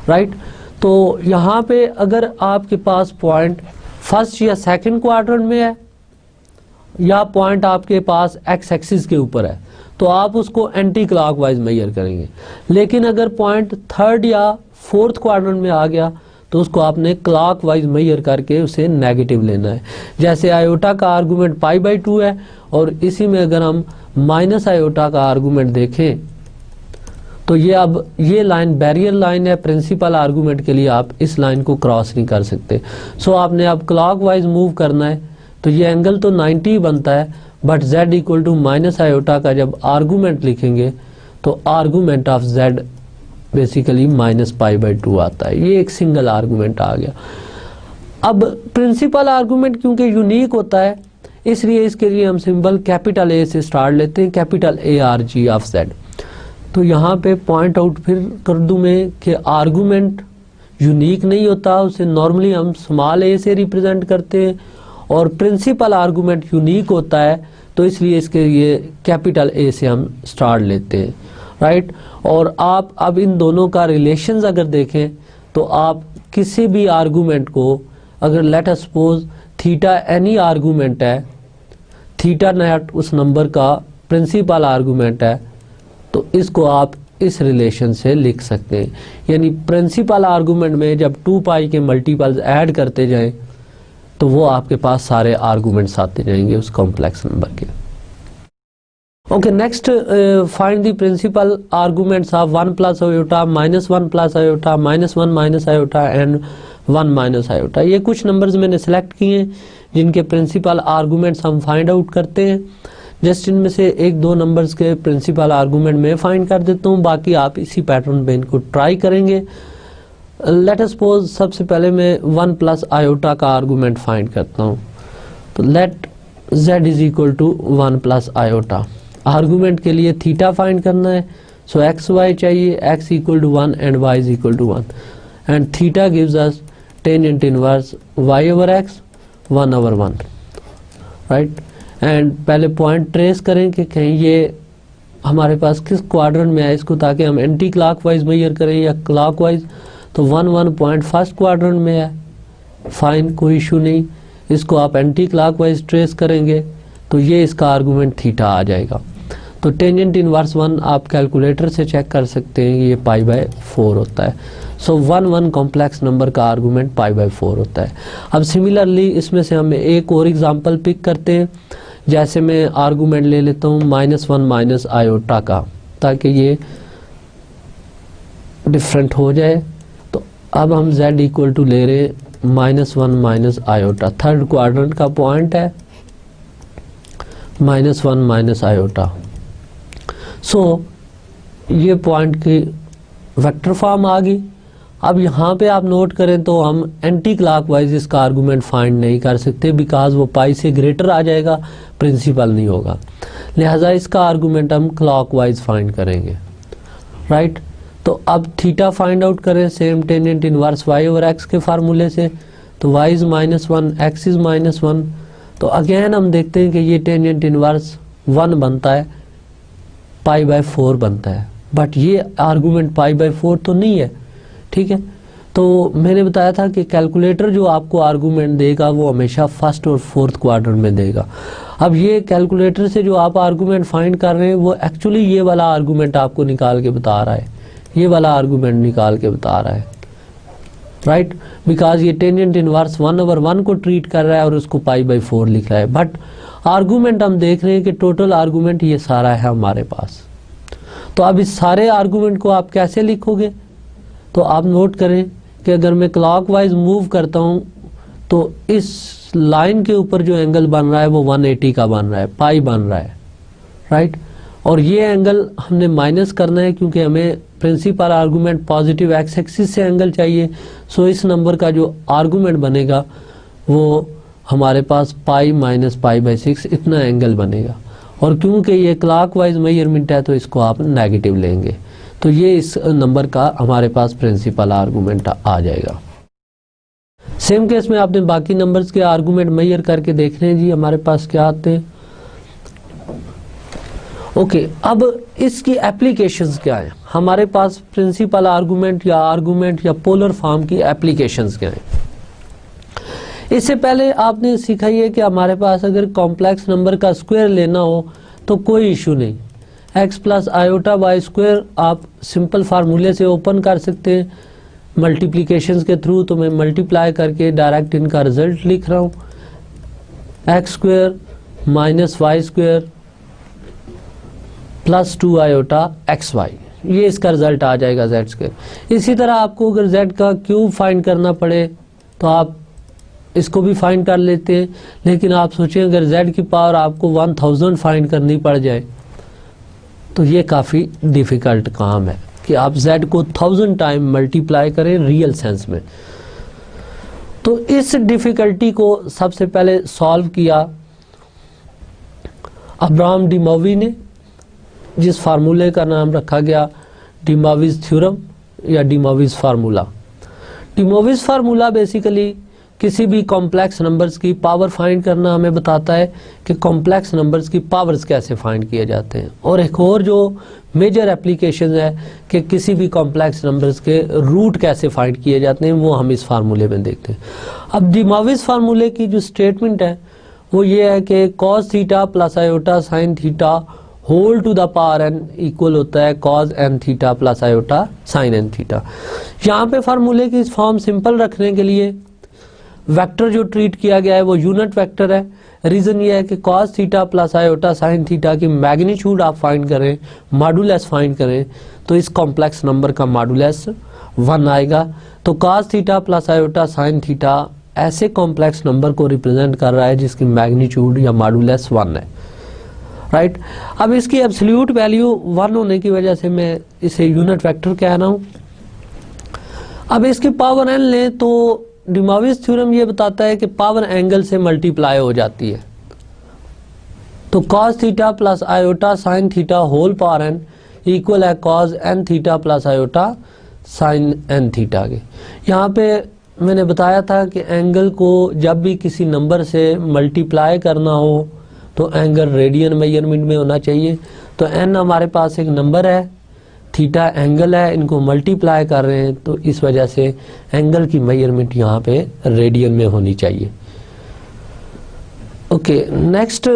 राइट। तो यहाँ पे अगर आपके पास पॉइंट फर्स्ट या सेकंड क्वाड्रेंट में है या पॉइंट आपके पास एक्स एक्सिस के ऊपर है तो आप उसको एंटी क्लॉकवाइज मेजर करेंगे। लेकिन अगर पॉइंट थर्ड या फोर्थ क्वाड्रेंट में आ गया तो उसको आपने क्लॉकवाइज मेजर करके उसे नेगेटिव लेना है। जैसे आयोटा का आर्गूमेंट π/2 है और इसी में अगर हम माइनस आयोटा का आर्गूमेंट देखें तो ये अब ये लाइन बैरियर लाइन है, प्रिंसिपल आर्गूमेंट के लिए आप इस लाइन को क्रॉस नहीं कर सकते। सो आपने अब क्लॉकवाइज मूव करना है तो ये एंगल तो 90 बनता है, but z equal to minus iota का जब आर्गूमेंट लिखेंगे तो argument of z basically minus π/2 आता है। ये एक सिंगल आर्गूमेंट आ गया। अब प्रिंसिपल आर्गूमेंट क्योंकि यूनिक होता है इसलिए इसके लिए हम सिंबल कैपिटल A से स्टार्ट लेते हैं, कैपिटल ARG ऑफ z। तो यहाँ पे पॉइंट आउट फिर कर दूं मैं कि आर्गूमेंट यूनिक नहीं होता, उसे नॉर्मली हम स्मॉल a से रिप्रेजेंट करते हैं, और प्रिंसिपल आर्गूमेंट यूनिक होता है तो इसलिए इसके लिए कैपिटल A से हम स्टार्ट लेते हैं, राइट। और आप अब इन दोनों का रिलेशंस अगर देखें तो आप किसी भी आर्गूमेंट को अगर late us suppose theta any argument है, थीटा नॉट उस नंबर का प्रिंसिपल आर्गूमेंट है, तो इसको आप इस रिलेशन से लिख सकते हैं। यानी प्रिंसिपल आर्गूमेंट में जब 2π के मल्टीपल्स ऐड करते जाएं तो वो आपके पास सारे आर्गूमेंट्स आते जाएंगे उस कॉम्प्लेक्स नंबर के। Okay, next find the principal arguments of 1 plus iota, -1 plus iota, -1 minus iota and 1 minus iota. ये कुछ नंबर्स मैंने सेलेक्ट किए हैं जिनके प्रिंसिपल आर्गूमेंट्स हम फाइंड आउट करते हैं। जस्ट इनमें से एक दो नंबर्स के प्रिंसिपल आर्गूमेंट मैं फाइंड कर देता हूँ, बाकी आप इसी पैटर्न पे इनको ट्राई करेंगे। लेट अस सपोज सबसे पहले मैं 1 प्लस आयोटा का आर्गूमेंट फाइंड करता हूँ। तो let z is equal to 1 plus iota. Argument के लिए थीटा फाइंड करना है, सो एक्स वाई चाहिए, x equal to 1 and y is equal to 1 and theta gives us tangent inverse y over x 1 over 1, right. And पहले point trace करें कि कहीं ये हमारे पास किस क्वाड्रेंट में है इसको, ताकि हम एंटी क्लॉकवाइज मेजर करें या क्लॉकवाइज। तो 1 पॉइंट फर्स्ट क्वाड्रेंट में है, फाइन, कोई इशू नहीं। इसको आप एंटी क्लॉकवाइज ट्रेस करेंगे तो ये इसका आर्गूमेंट थीटा आ जाएगा। तो टेंजेंट इनवर्स 1 आप कैलकुलेटर से चेक कर सकते हैं, ये π/4 होता है। सो 1 कॉम्प्लेक्स नंबर का आर्गूमेंट π/4 होता है। अब सिमिलरली इसमें से हम एक और एग्जांपल पिक करते हैं। जैसे मैं आर्गूमेंट ले लेता हूँ -1 माइनस आयोटा का, ताकि ये डिफरेंट हो जाए। तो अब हम z इक्वल टू ले रहे -1 माइनस आयोटा, थर्ड क्वाड्रेंट का पॉइंट है, -1 माइनस आयोटा। सो ये पॉइंट की वेक्टर फॉर्म आ गई। अब यहाँ पे आप नोट करें तो हम एंटी क्लॉकवाइज इसका आर्गूमेंट फाइंड नहीं कर सकते, बिकॉज वो पाई से ग्रेटर आ जाएगा, प्रिंसिपल नहीं होगा। लिहाजा इसका आर्गूमेंट हम क्लॉकवाइज फाइंड करेंगे, राइट। तो अब थीटा फाइंड आउट करें same tangent inverse y over x के फार्मूले से। तो y इज -1, x इज -1। तो अगेन हम देखते हैं कि ये टेंजेंट इनवर्स 1 बनता है, π/4 बनता है, बट ये आर्गूमेंट π/4 तो नहीं है, ठीक है। तो मैंने बताया था कि कैलकुलेटर जो आपको आर्गूमेंट देगा वो हमेशा फर्स्ट और फोर्थ क्वाड्रेंट में देगा। अब ये कैलकुलेटर से जो आप आर्गूमेंट फाइंड कर रहे हैं वो एक्चुअली ये वाला आर्गूमेंट आपको निकाल के बता रहा है, ये वाला आर्गूमेंट निकाल के बता रहा है, राइट। बिकॉज ये टेंजेंट इनवर्स 1 ओवर 1 को ट्रीट कर रहा है और उसको π/4 लिख रहा है। बट आर्गूमेंट हम देख रहे हैं कि टोटल आर्गूमेंट ये सारा है हमारे पास। तो अब इस सारे आर्गूमेंट को आप कैसे लिखोगे? तो आप नोट करें कि अगर मैं क्लॉकवाइज मूव करता हूँ तो इस लाइन के ऊपर जो एंगल बन रहा है वो 180 का बन रहा है, पाई बन रहा है, राइट। और ये एंगल हमने माइनस करना है क्योंकि हमें principal argument positive X axis से एंगल चाहिए। सो इस नंबर का जो आर्गूमेंट बनेगा वो हमारे पास पाई माइनस π/6 इतना एंगल बनेगा। और क्योंकि ये क्लॉकवाइज मेजरमेंट है तो इसको आप नेगेटिव लेंगे, तो ये इस नंबर का हमारे पास प्रिंसिपल आर्गूमेंट आ जाएगा। सेम केस में आपने बाकी नंबर्स के आर्गुमेंट मेजर करके देख रहे हैं जी हमारे पास क्या आते हैं। ओके, अब इसकी एप्लीकेशंस क्या है, हमारे पास प्रिंसिपल आर्गुमेंट या पोलर फॉर्म की एप्लीकेशंस क्या है। इससे पहले आपने सीखा ही है कि हमारे पास अगर कॉम्प्लेक्स नंबर का स्क्वायर लेना हो तो कोई इशू नहीं, x plus iota Y square आप सिंपल फार्मूले से ओपन कर सकते हैं मल्टीप्लिकेशंस के थ्रू। तो मैं मल्टीप्लाई करके डायरेक्ट इनका रिजल्ट लिख रहा हूँ, X square minus Y square plus 2 iota x Y, ये इसका रिजल्ट आ जाएगा जेड स्क्वायर। इसी तरह आपको अगर जेड का क्यूब फाइंड करना पड़े तो आप इसको भी फाइंड कर लेते हैं, लेकिन आप सोचें अगर जेड की पावर आपको 1000 फाइंड करनी पड़ जाए तो ये काफ़ी डिफ़िकल्ट काम है कि आप z को 1000 टाइम मल्टीप्लाई करें रियल सेंस में। तो इस डिफ़िकल्टी को सबसे पहले सॉल्व किया अब्राहम डिमोवी ने, जिस फार्मूले का नाम रखा गया डिमोविस थ्योरम या डिमोविस फार्मूला। डिमोविस फार्मूला बेसिकली किसी भी कॉम्प्लेक्स नंबर्स की पावर फाइंड करना हमें बताता है कि कॉम्प्लेक्स नंबर्स की पावर्स कैसे फाइंड किए जाते हैं। और एक और जो मेजर एप्लीकेशन है कि किसी भी कॉम्प्लेक्स नंबर्स के रूट कैसे फाइंड किए जाते हैं, वो हम इस फार्मूले में देखते हैं। अब डिमोविस फार्मूले की जो स्टेटमेंट है वो ये है कि cos theta plus iota sine theta whole to the power n equal होता है cos n theta plus iota sine n theta. यहाँ पे फार्मूले की फॉर्म सिंपल रखने के लिए वेक्टर जो ट्रीट किया गया है वो यूनिट वेक्टर है। रीज़न ये है कि cos theta plus iota sine theta की मैग्नीट्यूड आप फाइंड करें, मॉडुलस फाइंड करें तो इस कॉम्प्लेक्स नंबर का मॉडुलस 1 आएगा। तो cos theta plus iota sine theta ऐसे कॉम्प्लेक्स नंबर को रिप्रेजेंट कर रहा है जिसकी मैग्नीट्यूड या मॉडुलस 1 है, राइट। अब इसकी एब्सोल्यूट वैल्यू 1 होने की वजह से मैं इसे यूनिट वेक्टर कह रहा हूँ। अब इसकी पावर n लें तो डिमोविस थ्योरम ये बताता है कि पावर एंगल से मल्टीप्लाई हो जाती है। तो cos theta plus iota sine theta whole power n equal है cos n theta plus iota sine n theta के। यहाँ पे मैंने बताया था कि एंगल को जब भी किसी नंबर से मल्टीप्लाई करना हो तो एंगल रेडियन मेजरमेंट में होना चाहिए। तो n हमारे पास एक नंबर है, थीटा एंगल है, इनको मल्टीप्लाई कर रहे हैं तो इस वजह से एंगल की मेजरमेंट यहाँ पे रेडियन में होनी चाहिए। ओके, नेक्स्ट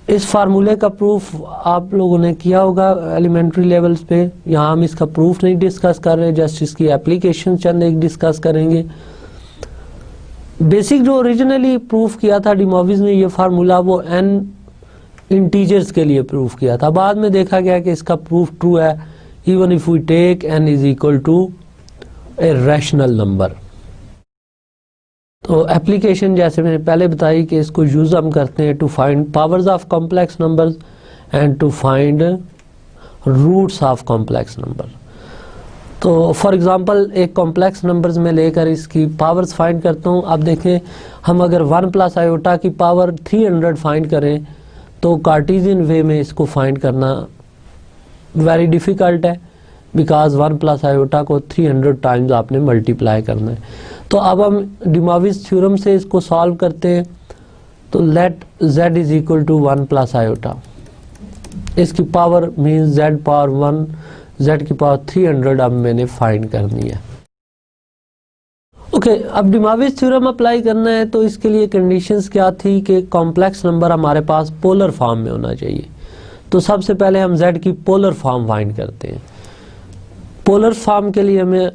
इस फार्मूले का प्रूफ आप लोगों ने किया होगा एलिमेंट्री लेवल्स पे। यहाँ हम इसका प्रूफ नहीं डिस्कस कर रहे, जस्ट इसकी एप्लीकेशन चंद एक डिस्कस करेंगे। बेसिक जो ओरिजिनली प्रूफ किया था डिमोविस ने ये फार्मूला वो n इंटीजर्स के लिए प्रूफ किया था। बाद में देखा गया कि इसका प्रूफ ट्रू है even if we take n is equal to a rational number. तो एप्लीकेशन जैसे मैंने पहले बताई कि इसको यूज हम करते हैं to find powers of complex numbers and to find roots of complex number. तो फॉर एग्जांपल एक कॉम्प्लेक्स नंबर्स में लेकर इसकी पावर्स फाइंड करता हूँ। अब देखें हम अगर 1 प्लस आयोटा की पावर 300 फाइंड करें तो कार्टेशियन वे में इसको फाइंड करना वेरी डिफ़िकल्ट है बिकॉज 1 प्लस आयोटा को 300 टाइम्स आपने मल्टीप्लाई करना है। तो अब हम डिमोविस थ्योरम से इसको सॉल्व करते हैं। तो let z is equal to 1 plus iota, इसकी power means z power 1, z की पावर 300 अब मैंने फाइंड करनी है। ओके, अब डिमोविस थ्योरम अप्लाई करना है तो इसके लिए कंडीशंस क्या थी कि कॉम्प्लेक्स नंबर हमारे पास पोलर फॉर्म में होना चाहिए। तो सबसे पहले हम z की पोलर फॉर्म फाइंड करते हैं। पोलर फॉर्म के लिए हमें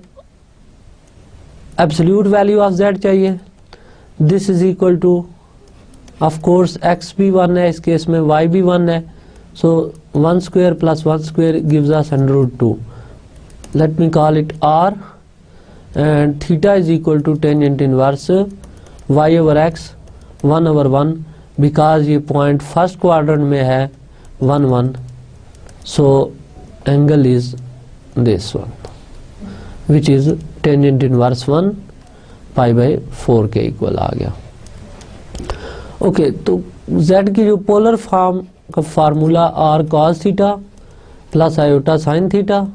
एब्सोल्यूट वैल्यू ऑफ z चाहिए। This is equal to of course x भी 1 है, इस केस में y भी 1 है। So 1 square plus 1 square gives us √2। Let me call it r and theta is equal to tangent inverse y over x 1 over 1 because ये point first quadrant में है 1 1, so angle is this one which is tangent inverse 1 pi by 4 के equal आ गया। Okay, तो z की जो polar form का formula r cos theta plus iota sine theta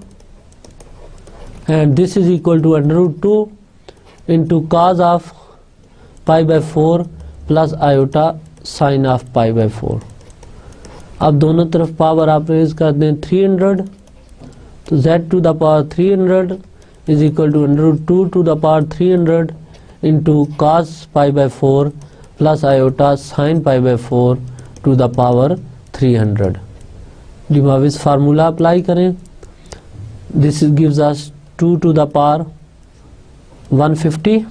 and this is equal to √2 into cos of pi by 4 plus iota sign of pi by 4। अब दोनों तरफ power आप रेज कर दें 300, तो z to the power 300 is equal to √2 to the power 300 into cos pi by 4 plus iota sine pi by 4 to the power 300। जब आप इस फार्मूला अप्लाई करें, this gives us 2 to the power 150,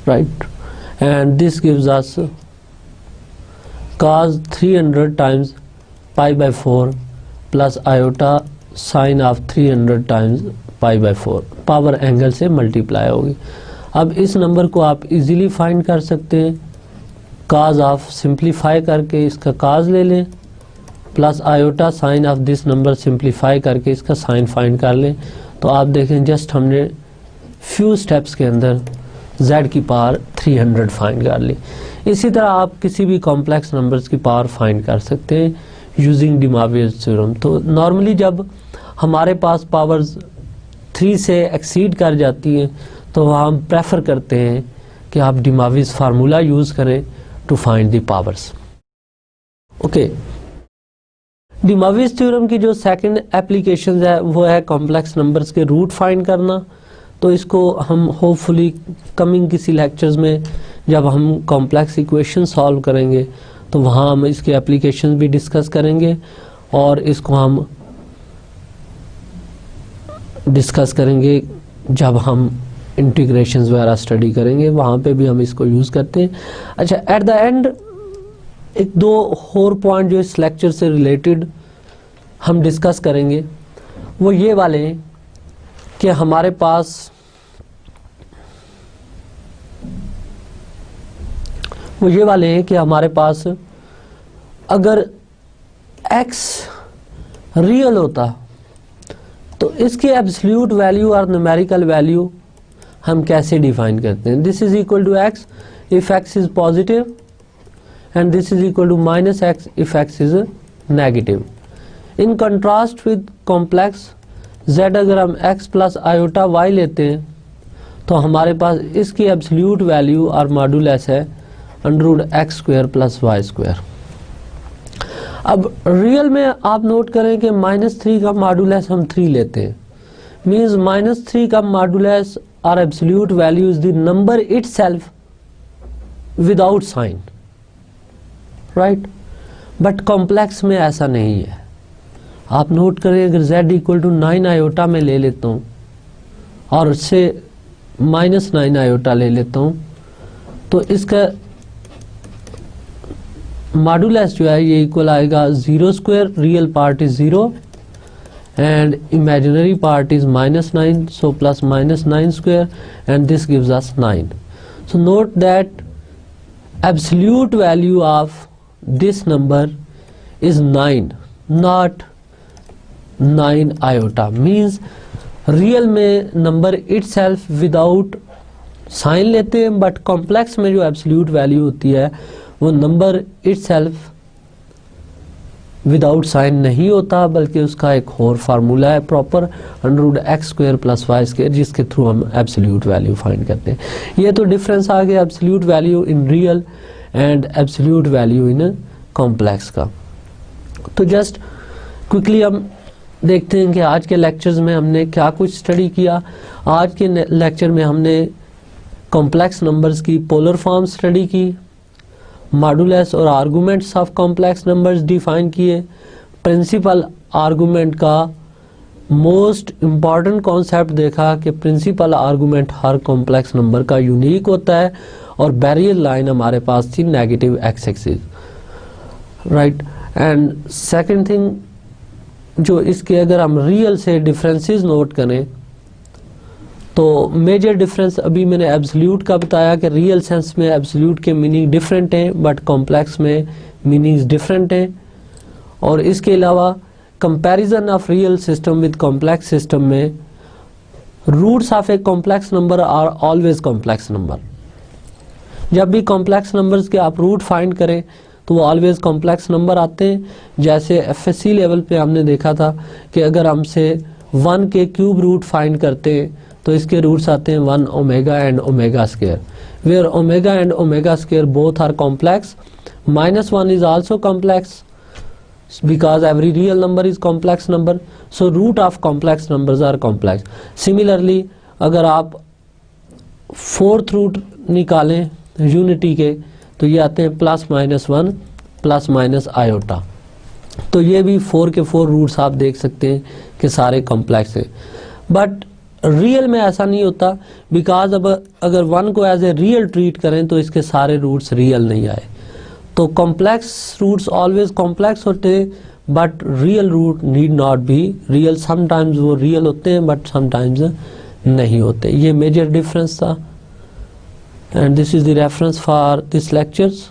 right, and this gives us cos 300 times pi by 4 plus iota sin of 300 times pi by 4, power angle से multiply होगी। अब इस number को आप इजीली फाइंड कर सकते हैं, cos ऑफ सिंप्लीफाई करके इसका cos ले लें plus iota sign of this number simplify करके इसका साइन फाइंड कर लें। तो आप देखें जस्ट हमने फ्यू स्टेप्स के अंदर z की पावर 300 फाइंड कर ली। इसी तरह आप किसी भी कॉम्प्लेक्स नंबर्स की पावर फाइंड कर सकते हैं यूजिंग डी मोवियस थ्योरम। तो नॉर्मली जब हमारे पास पावर्स 3 से एक्सीड कर जाती हैं तो हम प्रेफर करते हैं कि आप डी मोवियस फार्मूला यूज़ करें to find the powers. Okay, de Moivre's theorem की जो सेकंड एप्लीकेशन है वो है कॉम्प्लेक्स नंबर्स के रूट फाइंड करना। तो इसको हम होपफुली कमिंग किसी लेक्चर्स में जब हम कॉम्प्लेक्स इक्वेशन सॉल्व करेंगे तो वहाँ हम इसके एप्लीकेशन भी डिस्कस करेंगे और इसको हम डिस्कस करेंगे जब हम इंटीग्रेशंस वगैरह स्टडी करेंगे, वहाँ पे भी हम इसको यूज़ करते हैं। अच्छा, एट द एंड एक दो और पॉइंट जो इस लेक्चर से रिलेटेड हम डिस्कस करेंगे वो ये वाले हैं कि हमारे पास अगर x रियल होता तो इसकी एब्सोल्यूट वैल्यू और न्यूमेरिकल वैल्यू हम कैसे डिफाइन करते हैं। This is equal to x if x is positive and this is equal to minus x if x is negative. In contrast with complex z, अगर हम x प्लस आयोटा y लेते हैं तो हमारे पास इसकी एब्सोल्यूट वैल्यू और modulus है √x² plus y²। अब रियल में आप नोट करें कि -3 का मॉडुलस हम 3 लेते हैं, मीन्स -3 का मॉडुलस और absolute value is the number itself without sign, right. But complex में ऐसा नहीं है। आप नोट करें, अगर z इक्वल टू 9 आयोटा में ले लेता हूँ और उससे -9 आयोटा ले लेता हूँ तो इसका मॉडुलस जो है ये इक्वल आएगा 0², real part is 0 and imaginary part is -9, so plus -9² and this gives us 9। So note that absolute value of this number is 9, not 9 iota. Means real में नंबर इटसेल्फ विदाउट साइन लेते हैं, but complex में जो absolute value होती है वो number itself without sign नहीं होता, बल्कि उसका एक और फार्मूला है प्रॉपर √x² प्लस y², जिसके थ्रू हम एब्सोल्यूट वैल्यू फाइंड करते हैं। ये तो डिफरेंस आ गया absolute value in real and absolute value in complex का। तो जस्ट क्विकली हम देखते हैं कि आज के लेक्चर्स में हमने क्या कुछ स्टडी किया। आज के लेक्चर में हमने कॉम्प्लेक्स नंबर्स की पोलर फॉर्म स्टडी की, मॉडुलस और arguments of complex numbers define किए, प्रिंसिपल आर्गुमेंट का मोस्ट इम्पॉर्टेंट कॉन्सेप्ट देखा कि प्रिंसिपल आर्गुमेंट हर कॉम्प्लेक्स नंबर का यूनिक होता है, और बैरियर लाइन हमारे पास थी negative x axis, right. And second thing जो इसके अगर हम रियल से डिफरेंसेस नोट करें तो मेजर डिफरेंस अभी मैंने एब्सोल्यूट का बताया कि रियल सेंस में एब्सोल्यूट के मीनिंग डिफरेंट हैं बट कॉम्प्लेक्स में मीनिंग्स डिफरेंट हैं। और इसके अलावा comparison of real system with complex system में roots of a complex number are always complex number. जब भी कॉम्प्लेक्स नंबर्स के आप रूट फाइंड करें तो वो ऑलवेज कॉम्प्लेक्स नंबर आते हैं। जैसे एफएससी लेवल पे हमने देखा था कि अगर हमसे 1 के क्यूब रूट फाइंड करते हैं तो इसके रूट्स आते हैं 1 omega and omega square, where omega and omega square both are complex, -1 is also complex because every real number is complex number, so root of complex numbers are complex. Similarly अगर आप 4th root निकालें unity के तो ये आते हैं +-1 + iota, तो ये भी 4 के 4 रूट्स आप देख सकते हैं कि सारे कॉम्प्लेक्स हैं। बट रियल में ऐसा नहीं होता, बिकॉज अब अगर 1 को एज ए रियल ट्रीट करें तो इसके सारे रूट्स रियल नहीं आए। तो कॉम्प्लेक्स रूट्स ऑलवेज कॉम्प्लेक्स होते हैं, but real root need not be real, sometimes वो रियल होते हैं बट समटाइम्स नहीं होते। ये मेजर डिफरेंस था, and this is the reference for this lectures.